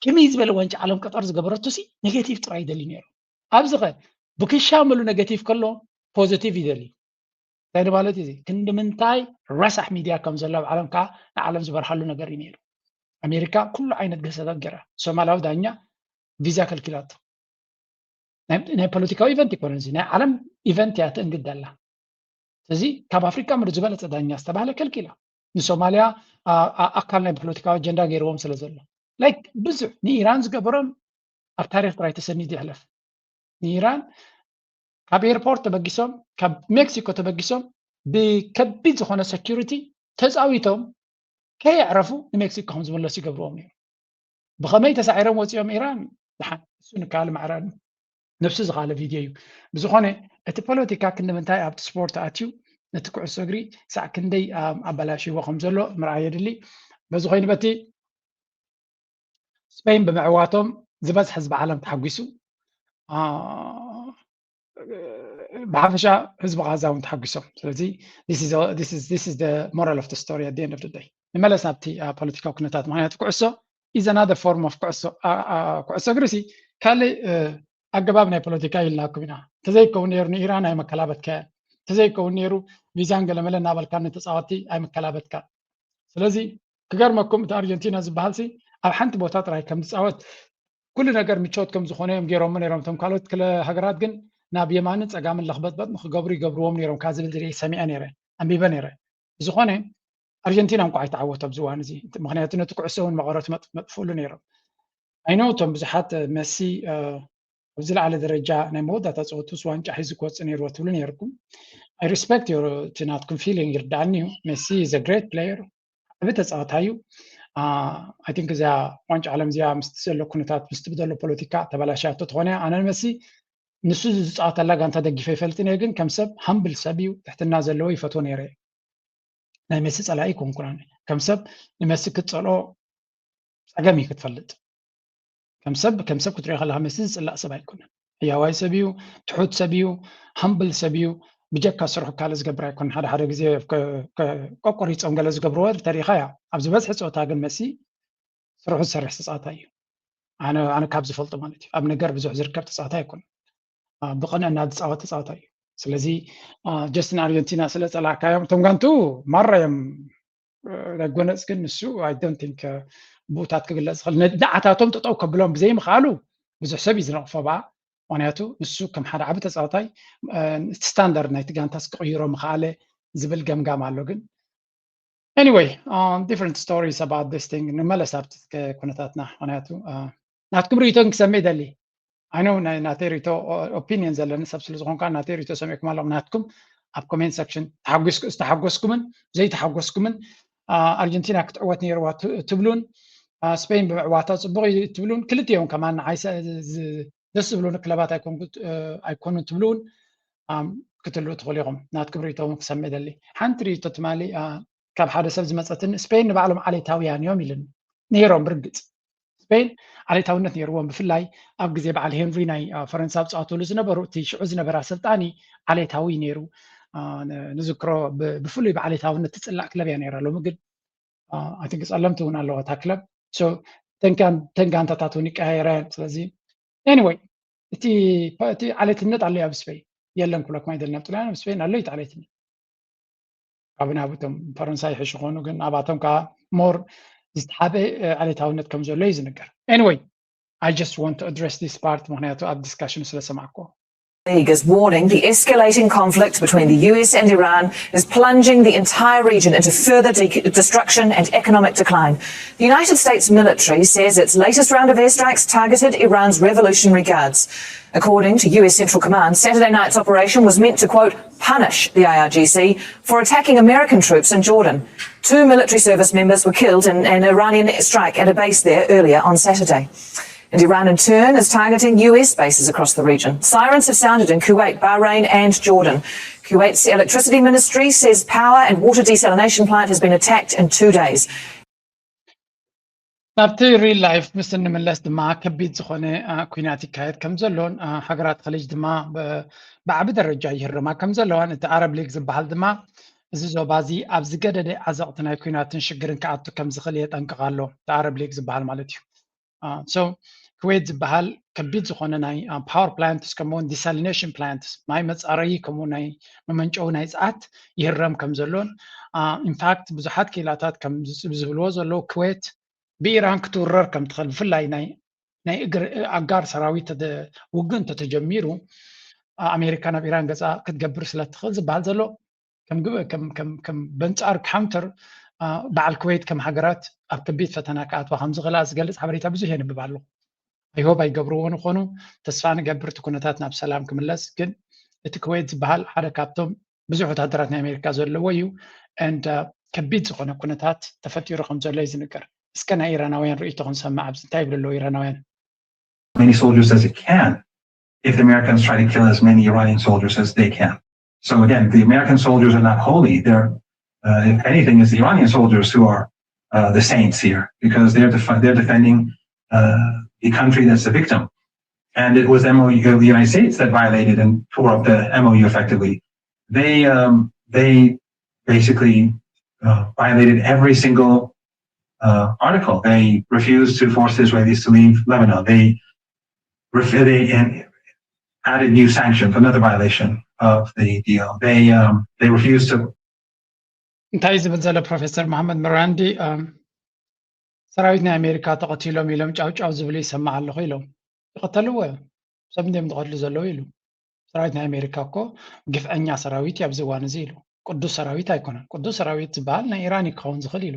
ከመይ ዝበለ ዋንጫ ዓለም ቀጠር ዝገበረቱ ሲ ኔጌቲቭ ጥራይ ይደሊ ነይሩ ኣብዚ ኸ ብክሻመሉ ኔጌቲቭ ከሎ ፖዚቲቭ ይደሊ እንታይ ማለት እዩ ክንድምንታይ ረሳሕ ሚድያ ከም ዘሎ ኣብ ዓለም ከዓ ንዓለም ዝበርሓሉ ነገር እዩ ነይሩ ኣሜሪካ ኩሉ ዓይነት ገሰታት ገይራ ሶማላዊ ዳኛ ቪዛ ከልኪላቶ ናይ ፖለቲካዊ ኢቨንት ይኮነ እዚ ናይ ዓለም ኢቨንት እያ ትእንግድ ኣላ ስለዚ ካብ ኣፍሪካ ምድሪ ዝበለፀ ዳኛ ዝተባሃለ ከልኪላ ንሶማልያ ኣካል ናይ ፖለቲካዊ ኣጀንዳ ገይርዎም ስለ ዘሎ ላይክ ብዙሕ ንኢራን ዝገበሮም ኣብ ታሪክ ጥራይ ተሰኒዱ ይሕለፍ ንኢራን ካብ ኤርፖርት ተበጊሶም ካብ ሜክሲኮ ተበጊሶም ብከቢድ ዝኾነ ሴኪሪቲ ተፃዊቶም ከይዕረፉ ንሜክሲኮ ከም ዝመለሱ ይገብርዎም ነይሩ ብኸመይ ተሳዒሮም ወፂኦም ኢራን ድሓን እሱ ንካል ማዕራን ነፍሲ ዝኻለ ቪድዮ እዩ ብዝኾነ እቲ ፖለቲካ ክንምንታይ ኣብቲ ስፖርት ኣትዩ ነቲ ኩዕሶ እግሪ ሳዕ ክንደይ ኣበላሽዎ ከም ዘሎ ምርኣይ የድሊ በዚ ኮይኑ በቲ ስፔን ብምዕዋቶም ዝበዝሐ ህዝቢ ዓለም ተሓጒሱ ብሓፈሻ ህዝቢ ጋዛ እውን ተሓጒሶም ስለዚ this is the moral of the story at the end of the day ንመለስ ናብቲ ፖለቲካዊ ኩነታት ምክንያቱ ኩዕሶ is another form of ኩዕሶ እግሪ ሲ ካልእ ኣገባብ ናይ ፖለቲካ ኢልናኩም ኢና ተዘይከውን ነይሩ ንኢራን ኣይመከላበትካ ተዘይከውን ነይሩ ቪዛን ገለመለ እናበልካ ንተፃወቲ ኣይመከላበትካ ስለዚ ክገርመኩም እቲ ኣርጀንቲና ዝበሃል ኣብ ሓንቲ ቦታ ጥራይ ከም ዝፃወት ኩሉ ነገር ምቾት ከም ዝኾነ እዮም ገይሮም ነይሮም እቶም ካልኦት ክለ ሃገራት ግን ናብ የማንን ፀጋምን ለኽበጥበጥ ንክገብሩ ይገብርዎም ነይሮም ካብ ዝብል ዝርአ ሰሚዐ ነይረ ኣንቢበ ነይረ ዝኾነ ኣርጀንቲና እንኳ ኣይተዓወቶ ኣብዚ እዋን እዚ ምክንያቱ ነቲ ኩዕሶ እውን መቐረት መጥፍኡሉ ነይሮም ኣይኖ እቶም ብዙሓት መሲ ኣብ ዝለዓለ ደረጃ ናይ መወዳእታ ፀወቱስ ዋንጫ ሒዙ ክወፅእ ነይርዎ ትብሉ ነይርኩም I respect your to not feeling ይርዳእኒ እዩ Messi is a great player ዓብ ተፃዋታ እዩ I think እዛ ዋንጫ ዓለም እዚኣ ምስቲ ዘሎ ኩነታት ምስቲ ብዘሎ ፖለቲካ ተበላሻቶ ትኾነ ኣነ መሲ ንሱ ዝፃወተላ ጋንታ ደጊፈ ይፈልጥን እየ ግን ከም ሰብ ሃምብል ሰብ እዩ ትሕትና ዘለዎ ይፈትዎ ነይረ ናይ መሲ ፀላኢ ኮንኩና ከም ሰብ ንመሲ ክትፀልኦ ፀገም እዩ ክትፈልጥ ከም ሰብ ክትሪኦ ከለካ መሲ ዝፅላእ ሰብ ኣይኮነን ህያዋይ ሰብ እዩ ትሑት ሰብ እዩ ሃምብል ሰብ እዩ ብጀካ ስርሑ ካለ ዝገብር ኣይኮን ሓደ ሓደ ግዜ ቆቆሪፆም ገለ ዝገብርዎ ተሪኻ ያ ኣብ ዝበዝሒ ፀወታ ግን መሲ ስርሑ ዝሰርሕ ተፃዋታ እዩ ኣነ ካብ ዝፈልጦ ማለት እዩ ኣብ ነገር ብዙሕ ዝርከብ ተፃዋታ ኣይኮን ብቕንዕና ዝፃወት ተፃዋታ እዩ ስለዚ ጀስትን ኣርጀንቲና ስለ ፀላእካዮም እቶም ጋንቱ ማራ እዮም ረጎነፅ ግን ንሱ ኣይ ዶንት ቲንክ ብኡታት ክግለፅ ዝኽእል ንዓታቶም ጠጠው ከብሎም ብዘይምኽኣሉ ብዙሕ ሰብ እዩ ዝነቕፎ በኣ ምክንያቱ ንሱ ከም ሓደ ዓብ ተፃዋታይ ስታንዳርድ ናይቲ ጋንታስ ክቕይሮ ምኽኣለ ዝብል ገምጋም ኣሎ ግን anyway different stories about this thing ንመለስ ኣብቲ ኩነታትና ምክንያቱ ናትኩም ሪኢቶን ክሰምዕ ይደሊ I know ናተይ ሪኢቶ ኦፒኒየን ዘለኒ ሰብ ስለ ዝኾንካ ናተይ ሪኢቶ ሰሚዕኩም ኣለኹም ናትኩም ኣብ ኮሜንት ሰክሽን ዝተሓጎስኩምን ዘይተሓጎስኩምን ኣርጀንቲና ክትዕወት ነይርዋ ትብሉን ስፔን ብምዕዋታ ፅቡቅ ትብሉን ክልቲኦም ከማን ደስ ዝብሉን ክለባት ኣይኮኑን ትብሉን ክትልኡ ትኽእሉ ኢኹም ናትኩም ሪኢቶ እውን ክሰምዕ ይደሊ ሓንቲ ሪኢቶ ትማሊ ካብ ሓደ ሰብ ዝመፀትን ስፔን ንባዕሎም ዓሌታውያን እዮም ኢሉን ነይሮም ብርግፅ ስፔን ዓሌታውነት ነይርዎም ብፍላይ ኣብ ግዜ በዓል ሄንሪ ናይ ፈረንሳይ ዝፃወትሉ ዝነበሩ እቲ ሽዑ ዝነበረ ኣሰልጣኒ ዓሌታዊ ነይሩ ንዝክሮ ብፍሉይ ብዓሌታውነት ትፅላእ ክለብ እያ ነይራ ሎሚ ግን ኣይ ቲንክ ፀለምቲ እውን ኣለዎ እታ ክለብ ተን ጋንታታት እውን ይቀያየራን ስለዚ anyway እቲ ዓሌትነት ኣሎ ኣብ ስፔን የለን ክብለኩም ኣይደለና ብጥልያን ኣብ ስፔን ኣሎ እቲ ዓሌትነት ካብ ናብቶም ፈረንሳይ ይሕሽ ኮኑ ግን ናባቶም ከዓ ሞር ዝተሓበ ዓሌታውነት ከም ዘሎ እዩ ዝንገር anyway I just want to address this part ምክንያቱ ኣብ ዲስካሽን ስለሰማዕኮ League is warning the escalating conflict between the US and Iran is plunging the entire region into further destruction and economic decline. The United States military says its latest round of airstrikes targeted Iran's Revolutionary Guards. According to US Central Command, Saturday night's operation was meant to, quote, punish the IRGC for attacking American troops in Jordan. 2 military service members were killed in an Iranian strike at a base there earlier on Saturday. And Iran, in turn, is targeting US bases across the region. Sirens have sounded in Kuwait, Bahrain and Jordan. Kuwait's electricity ministry says power and water desalination plant has been attacked in 2 days. ናብቲ ሪል ላይፍ ምስ እንምለስ ድማ ከቢድ ዝኾነ ኩናት ይካየድ ከም ዘሎን ሃገራት ኸሊጅ ድማ ብዓቢ ደረጃ ይህርማ ከም ዘለዋን እቲ ኣረብ ሊግ ዝበሃል ድማ እዚ ዞባ እዚ ኣብ ዝገደደ ዓዘቕቲ ናይ ኩናትን ሽግርን ክኣቱ ከም ዝኽእል የጠንቅቕ ኣሎ እቲ ኣረብ ሊግ ዝበሃል ማለት እዩ so ኩዌት ዝበሃል ከቢድ ዝኾነ ናይ ፓወር ፕላንትስ ከምኡውን ዲሳሊኔሽን ፕላንትስ ማይ መፃረዪ ከምኡ ናይ መመንጨዊ ናይ ፀዓት ይህረም ከም ዘሎን ኢንፋክት ብዙሓት ኪላታት ከም ዝብልዎ ዘለዉ ኩዌት ብኢራን ክትውረር ከም ትኽእል ብፍላይ ናይ ኣጋር ሰራዊት ውግእ እንተተጀሚሩ ኣሜሪካ ናብ ኢራን ገፃ ክትገብር ስለ ትኽእል ዝበሃል ዘሎ ከም በንፃር ካውንተር በዓል ኩዌት ከም ሃገራት ኣብ ከቢድ ፈተና ክኣትዋ ከም ዝኽእላ ዝገልፅ ሓበሬታ ብዙሕ የንብብ ኣሎ ኣይሆፕ ኣይገብርዎን ይኾኑ ተስፋ ንገብር እቲ ኩነታት ናብ ሰላም ክምለስ ግን እቲ ኩዌት ዝበሃል ሓደ ካብቶም ብዙሕ ወታደራት ናይ ኣሜሪካ ዘለዎ እዩ and ከቢድ ዝኾነ ኩነታት ተፈጢሩ ከም ዘሎ እዩ ዝንገር እስከ ናይ ኢራናውያን ርእይቶ ክንሰማዕ ኣብዚ እንታይ ይብሉ ኣለዉ ኢራናውያን many soldiers as it can if the Americans try to kill as many Iranian soldiers as they can. So again, the American soldiers are not holy. They're if anything, it's the Iranian soldiers who are the saints here because they're defending the country that's the victim. And it was the United States that violated and tore up the MOU effectively. They basically violated every single article. They refused to force the Israelis to leave Lebanon. They added new sanctions, another violation of the deal. They refused to እንታይ ዝብል ዘሎ ፕሮፌሰር መሐመድ ምራንዲ ሰራዊት ናይ ኣሜሪካ ተቐቲሎም ኢሎም ጫውጫው ዝብል ይሰማዕ ኣለኹ ኢሎም ይቐተልዎ ሰብ እንዴም ተቐትሉ ዘለዉ ኢሉ ሰራዊት ናይ ኣሜሪካ እኮ ግፍዐኛ ሰራዊት እዩ ኣብዚ እዋን እዚ ኢሉ ቅዱስ ሰራዊት ኣይኮነን ቅዱስ ሰራዊት ዝበሃል ናይ ኢራን ክኸውን ዝኽእል ኢሉ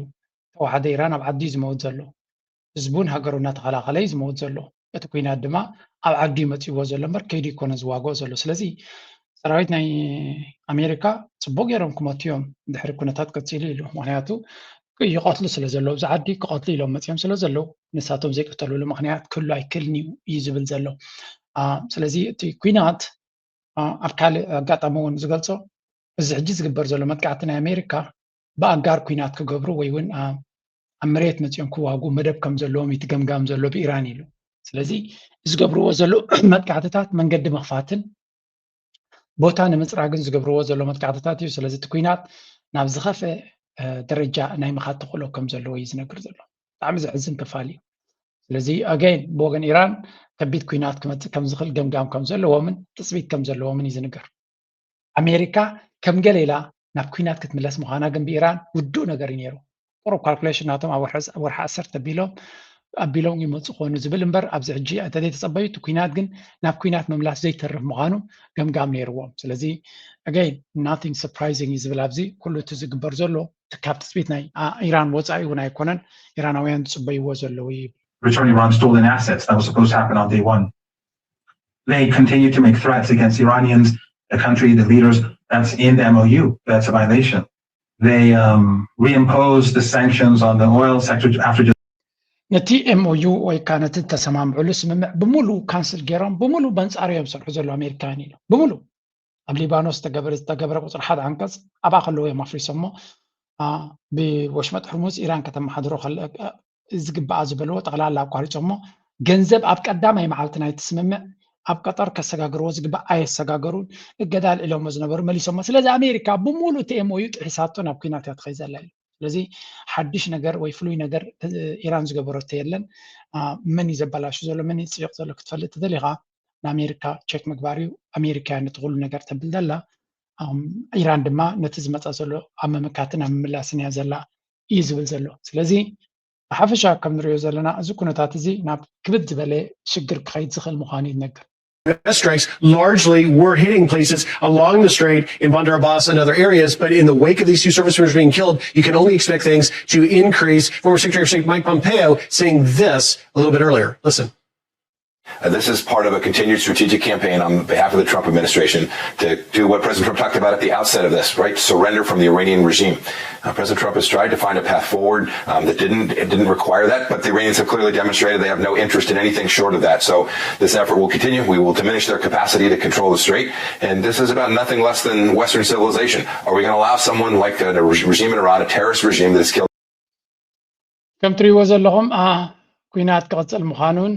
ተዋሓደ ኢራን ኣብ ዓዲ ዝመውት ዘሎ ህዝቡን ሃገሩ እናተኸላኸለ እዩ ዝመውት ዘሎ እቲ ኩናት ድማ ኣብ ዓዲ መፂዎ ዘሎ እምበር ከይዲ ይኮነ ዝዋግኦ ዘሎ ስለዚ ሰራዊት ናይ ኣሜሪካ ፅቡቅ ገይሮም ክመትዮም ድሕሪ ኩነታት ቀፂሉ ኢሉ ምክንያቱ ይቐትሉ ስለ ዘለዎ ኣብዚ ዓዲ ክቐትሉ ኢሎም መፅኦም ስለ ዘለዉ ንሳቶም ዘይቀተልሉ ምክንያት ክህሉ ኣይክእልን እዩ ዝብል ዘሎ ስለዚ እቲ ኩናት ኣብ ካልእ ኣጋጣሚ እውን ዝገልፆ እዚ ሕጂ ዝግበር ዘሎ መጥቃዕቲ ናይ ኣሜሪካ ብኣጋር ኩናት ክገብሩ ወይ እውን ኣብ መሬት መፅኦም ክዋግኡ መደብ ከም ዘለዎም ይትገምጋም ዘሎ ብኢራን ኢሉ ስለዚ ዝገብርዎ ዘሎ መጥቃዕትታት መንገዲ መኽፋትን ቦታ ንምፅራግን ዝገብርዎ ዘሎ መጥቃዕትታት እዩ ስለዚ እቲ ኩናት ናብ ዝኸፈ ደረጃ ናይ ምኻድ ተኽእሎ ከም ዘለዎ እዩ ዝነግር ዘሎ ብጣዕሚ ዘሕዝን ክፋል እዩ ስለዚ ኣገይን ብወገን ኢራን ከቢድ ኩናት ክመፅእ ከም ዝኽእል ገምጋም ከም ዘለዎምን ትፅቢት ከም ዘለዎምን እዩ ዝንገር ኣሜሪካ ከም ገሌላ ናብ ኩናት ክትምለስ ምዃና ግን ብኢራን ውዱእ ነገር እዩ ነይሩ ቁሩብ ካልኩሌሽን ናቶም ኣብ ወርሒ 10 ኣቢሎም ይመፁ ኮኑ ዝብል እምበር ኣብዚ ሕጂ ተፀበዩ እቲ ኩናት ግን ናብ ኩናት ምምላስ ዘይተርፍ ምዃኑ ገምጋም ነይርዎም ስለዚ ኣገይን ናቲንግ ሰርፕራይዚንግ እዩ ዝብል ኣብዚ ኩሉ እቲ ዝግበር ዘሎ ካብ ትፅቢት ናይ ኢራን ወፃኢ እውን ኣይኮነን ኢራናውያን ዝፅበይዎ ዘለዉ እዩ Return Iran stolen assets that was supposed to happen on day one. They continue to make threats against Iranians, the country, the leaders. That's in the MOU. That's a violation. They reimposed the sanctions on the oil sector after just ነቲ MOU ወይ ከዓ ነቲ ተሰማምዑሉ ስምምዕ ብሙሉእ ካንስል ገይሮም ብሙሉእ በንፃር እዮም ዝሰርሑ ዘሎ ኣሜሪካን ኢሉ ብሙሉእ ኣብ ሊባኖስ ዝተገበረ ቁፅሪ ሓደ ዓንቀፅ ኣብኣ ከለዎ እዮም ኣፍሪሶሞ ብወሽመጥ ሕርሙዝ ኢራን ከተመሓድሮ ዝግባኣ ዝበልዎ ጠቕላላ ኣቋሪፆሞ ገንዘብ ኣብ ቀዳማይ መዓልቲ ናይቲ ስምምዕ ኣብ ቀጠር ከሰጋገርዎ ዝግባእ ኣየሰጋገሩን እገዳ ልዕሎሞ ዝነበሩ መሊሶሞ ስለዚ ኣሜሪካ ብሙሉእ እቲ MOU ጥሒሳቶ ናብ ኩናት እያ ትኸይድ ዘላ እዩ ስለዚ ሓድሽ ነገር ወይ ፍሉይ ነገር ኢራን ዝገበረቶ የለን መን እዩ ዘበላሹ ዘሎ መን እዩ ፅይቕ ዘሎ ክትፈልጥ ተደሊኻ ንኣሜሪካ ቼክ ምግባር እዩ ኣሜሪካ ነቲ ኩሉ ነገር ተብል ዘላ ኢራን ድማ ነቲ ዝመፀ ዘሎ ኣብ ምምካትን ኣብ ምምላስን እያ ዘላ እዩ ዝብል ዘሎ ስለዚ ብሓፈሻ ከም ንሪኦ ዘለና እዚ ኩነታት እዚ ናብ ክብድ ዝበለ ሽግር ክኸይድ ዝኽእል ምዃኑ ይነገር strikes largely were hitting places along the strait in Bandar Abbas and other areas, but in the wake of these two service members being killed, you can only expect things to increase. Former Secretary of State Mike Pompeo saying this a little bit earlier. Listen. This is part of a continued strategic campaign on behalf of the Trump administration to do what President Trump talked about at the outset of this, right? Surrender from the Iranian regime. President Trump has tried to find a path forward that didn't require that, but the Iranians have clearly demonstrated they have no interest in anything short of that. So this effort will continue. We will diminish their capacity to control the strait, and this is about nothing less than Western civilization. Are we going to allow someone like a regime in Iran, a terrorist regime that has killed? ከም ትሪእዎ ዘለኹም ኩናት ክቕፅል ምዃኑን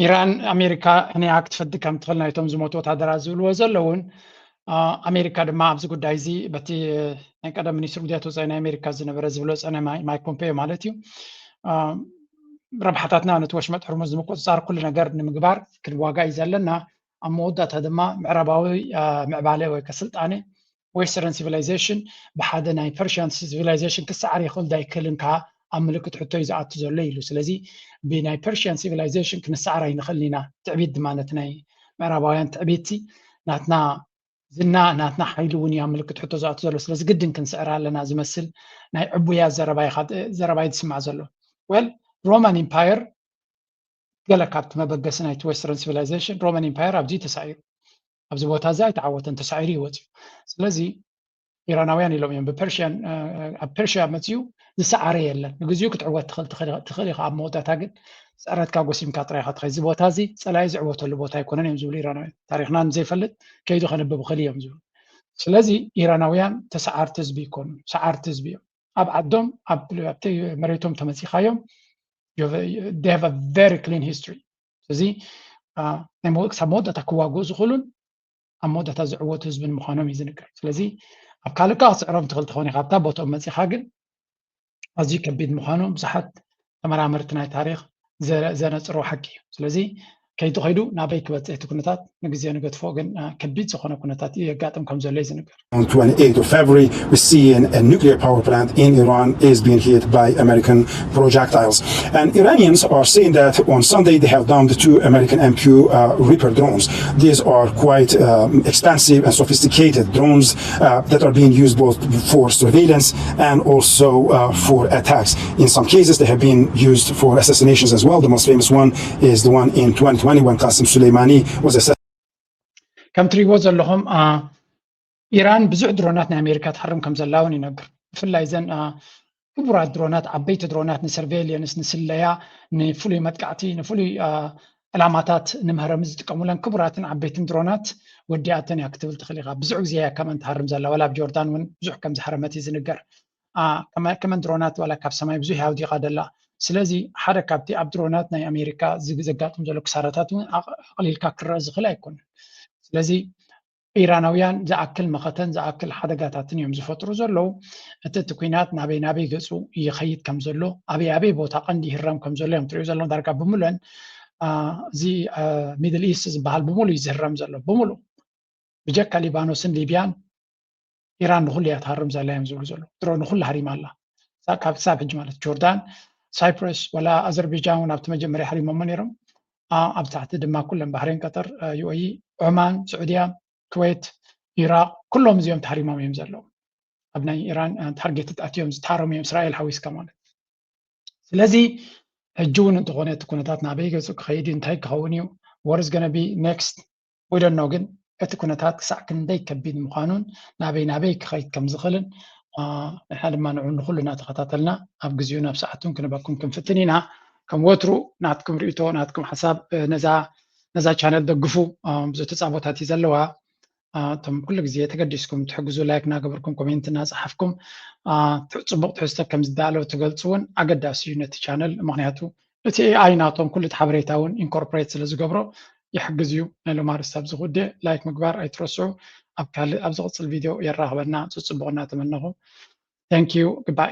ኢራን ኣሜሪካ ሕንያ ክትፈዲ ከም ትኽእል ናይቶም ዝሞቱ ወታደራት ዝብልዎ ዘለውን ኣሜሪካ ድማ ኣብዚ ጉዳይ እዚ በቲ ናይ ቀደም ሚኒስትር ጉዳያት ወፃኢ ናይ ኣሜሪካ ዝነበረ ዝብሎ ፀነ ማይክ ፖምፔዮ ማለት እዩ ረብሓታትና ነቲ ወሽመጥ ሕርሙዝ ንምቁፅፃር ኩሉ ነገር ንምግባር ክንዋጋ እዩ ዘለና ኣብ መወዳእታ ድማ ምዕራባዊ ምዕባለ ወይ ከስልጣነ ዌስተርን ሲቪላይዜሽን ብሓደ ናይ ፐርሽያን ሲቪላይዜሽን ክሰዓር ይኽእል ዳይክልን ከዓ ኣብ ምልክት ሕቶ እዩ ዝኣቱ ዘሎ ኢሉ ስለዚ ብናይ ፐርሽያን ሲቪላይዜሽን ክንሰዓር ኣይንኽእል ኢና ትዕቢት ድማ ነቲ ናይ ምዕራባውያን ትዕቢት ናትና ዝና ናትና ሓይሊ እውን እዩ ኣብ ምልክት ሕቶ ዝኣቱ ዘሎ ስለዚ ግድን ክንስዕር ኣለና ዝመስል ናይ ዕቡያ ዘረባይ ዝስማዕ ዘሎ ወል ሮማን ኢምፓየር ገለ ካብቲ መበገሲ ናይቲ ዌስተርን ሲቪላይዜሽን ሮማን ኢምፓየር ኣብዚ ተሳዒሩ ኣብዚ ቦታ እዚ ኣይተዓወተን ተሳዒሩ ይወፅዩ ስለዚ ኢራናውያን ኢሎም እዮም ኣብ ፐርሽያ መፅዩ ዝሰዓረ የለን ንግዚኡ ክትዕወት ትኽእል ኢኻ ኣብ መወዳእታ ግን ፀረትካ ጎሲምካ ጥራይካ ትኸይድ እዚ ቦታ እዚ ፀላኢ ዝዕወተሉ ቦታ ኣይኮነን እዮም ዝብሉ ኢራናውያን ታሪክና ንዘይፈልጥ ከይዱ ከነብብ ክእል እዮም ዝብሉ ስለዚ ኢራናውያን ተሰዓርቲ ህዝቢ ይኮኑ ሰዓርቲ ህዝቢ እዮም ኣብ ዓዶም ኣብቲ መሬቶም ተመፂኻዮም they have a very clean history ስለዚ ክሳብ መወዳእታ ክዋግኡ ዝኽእሉን ኣብ መወዳእታ ዝዕወቱ ህዝብን ምዃኖም እዩ ዝንገር ስለዚ ኣብ ካልእ ከዓ ክስዕሮም ትኽእል ትኾን ኢኻ ኣብታ ቦትኦም መፂኻ ግን ኣዝዩ ከቢድ ምዃኑ ብዙሓት ተመራመርቲ ናይ ታሪክ ዘነፅሮ ሓቂ እዩ ስለዚ كيدو خيدو نابي كبت كونتات نجزي نقد فوق كبيت سخونة كونتات يقاتم كم زليز نقر. On 28th of February, we see a nuclear power plant in Iran is being hit by American projectiles. And Iranians are saying that on Sunday they have downed 2 American MQ Reaper drones. These are quite expensive and sophisticated drones that are being used both for surveillance and also for attacks. In some cases, they have been used for assassinations as well. The most famous one is the one in 2020 when Qasem Soleimani was assassinated. كم تريوز اللهم إيران بزع درونات أمريكا تحرم كم زلاون ينقر فلا إذن كبرات درونات عبيت درونات نسرفيليانس نسليا نفولي متقعتي نفولي علامات نمهر مزد كمولان كبرات عبيت درونات ودياتن يكتبل تخليها بزع زيها كمان تحرم زلا ولا بجوردان ون بزع كم زحرمتي زنقر كمان درونات ولا كاب سماي بزع هاودي قادلا سلازي حركة بتي درونات ناي أمريكا زقاتهم زلو كسارتات قليل كاكر زخلا يكون سلازي إيرانويان زعكل مختن زعكل حدقاتاتن يوم زفترو زلو التكوينات نابي قصو يخيط كم زلو أبي بوتا قندي هرام كم زلو يوم تريو زلو داركا بمولن زي ميدل إيست زبال بمولو يزهرام زلو بمولو بجاكا ليبانوسن ليبيان إيران نخل يتهرم زلو يوم زلو درو نخل حريم الله ساكاب سابج مالت جوردان سايبرس ولا أذربيجان ونابت مجمري حريم منيرم أبتعت دما كلهم بحرين قطر UAE عمان سعودية الكويت العراق كلهم زيهم تحريمهم يمزلوا أبناء إيران تحرقت أتيهم تحرم يوم إسرائيل حويس كمان لذي الجون انتقونات كونتات نابيجا سوق خيدي انتهي كهونيو what is gonna be next we don't know جن اتكونتات ساكن داي كبين مقانون نابي خيد كم زخلن نحن لما نعون كلنا تخطاتلنا أبجزيونا بساعتهم كنا بكون كم فتنينا كم وترو ناتكم ريتو ناتكم حساب نزا channel دقفو بزو تصابوت هاتي زلوها تم كل جزية تقدسكم تحجزوا لايك ناقبركم كومنت ناس أحفكم تصبغ تحسك كم زدالو تقلصون أقداس يونتي channel مغنياتو التي عيناتهم كل تحبريتاون incorporate لزقبرو يحجزيو نلو مارس أبزغ ودي لايك مقبار أي ترسعوا أبزغ الفيديو يراغبنا تصبغنا تمنه thank you goodbye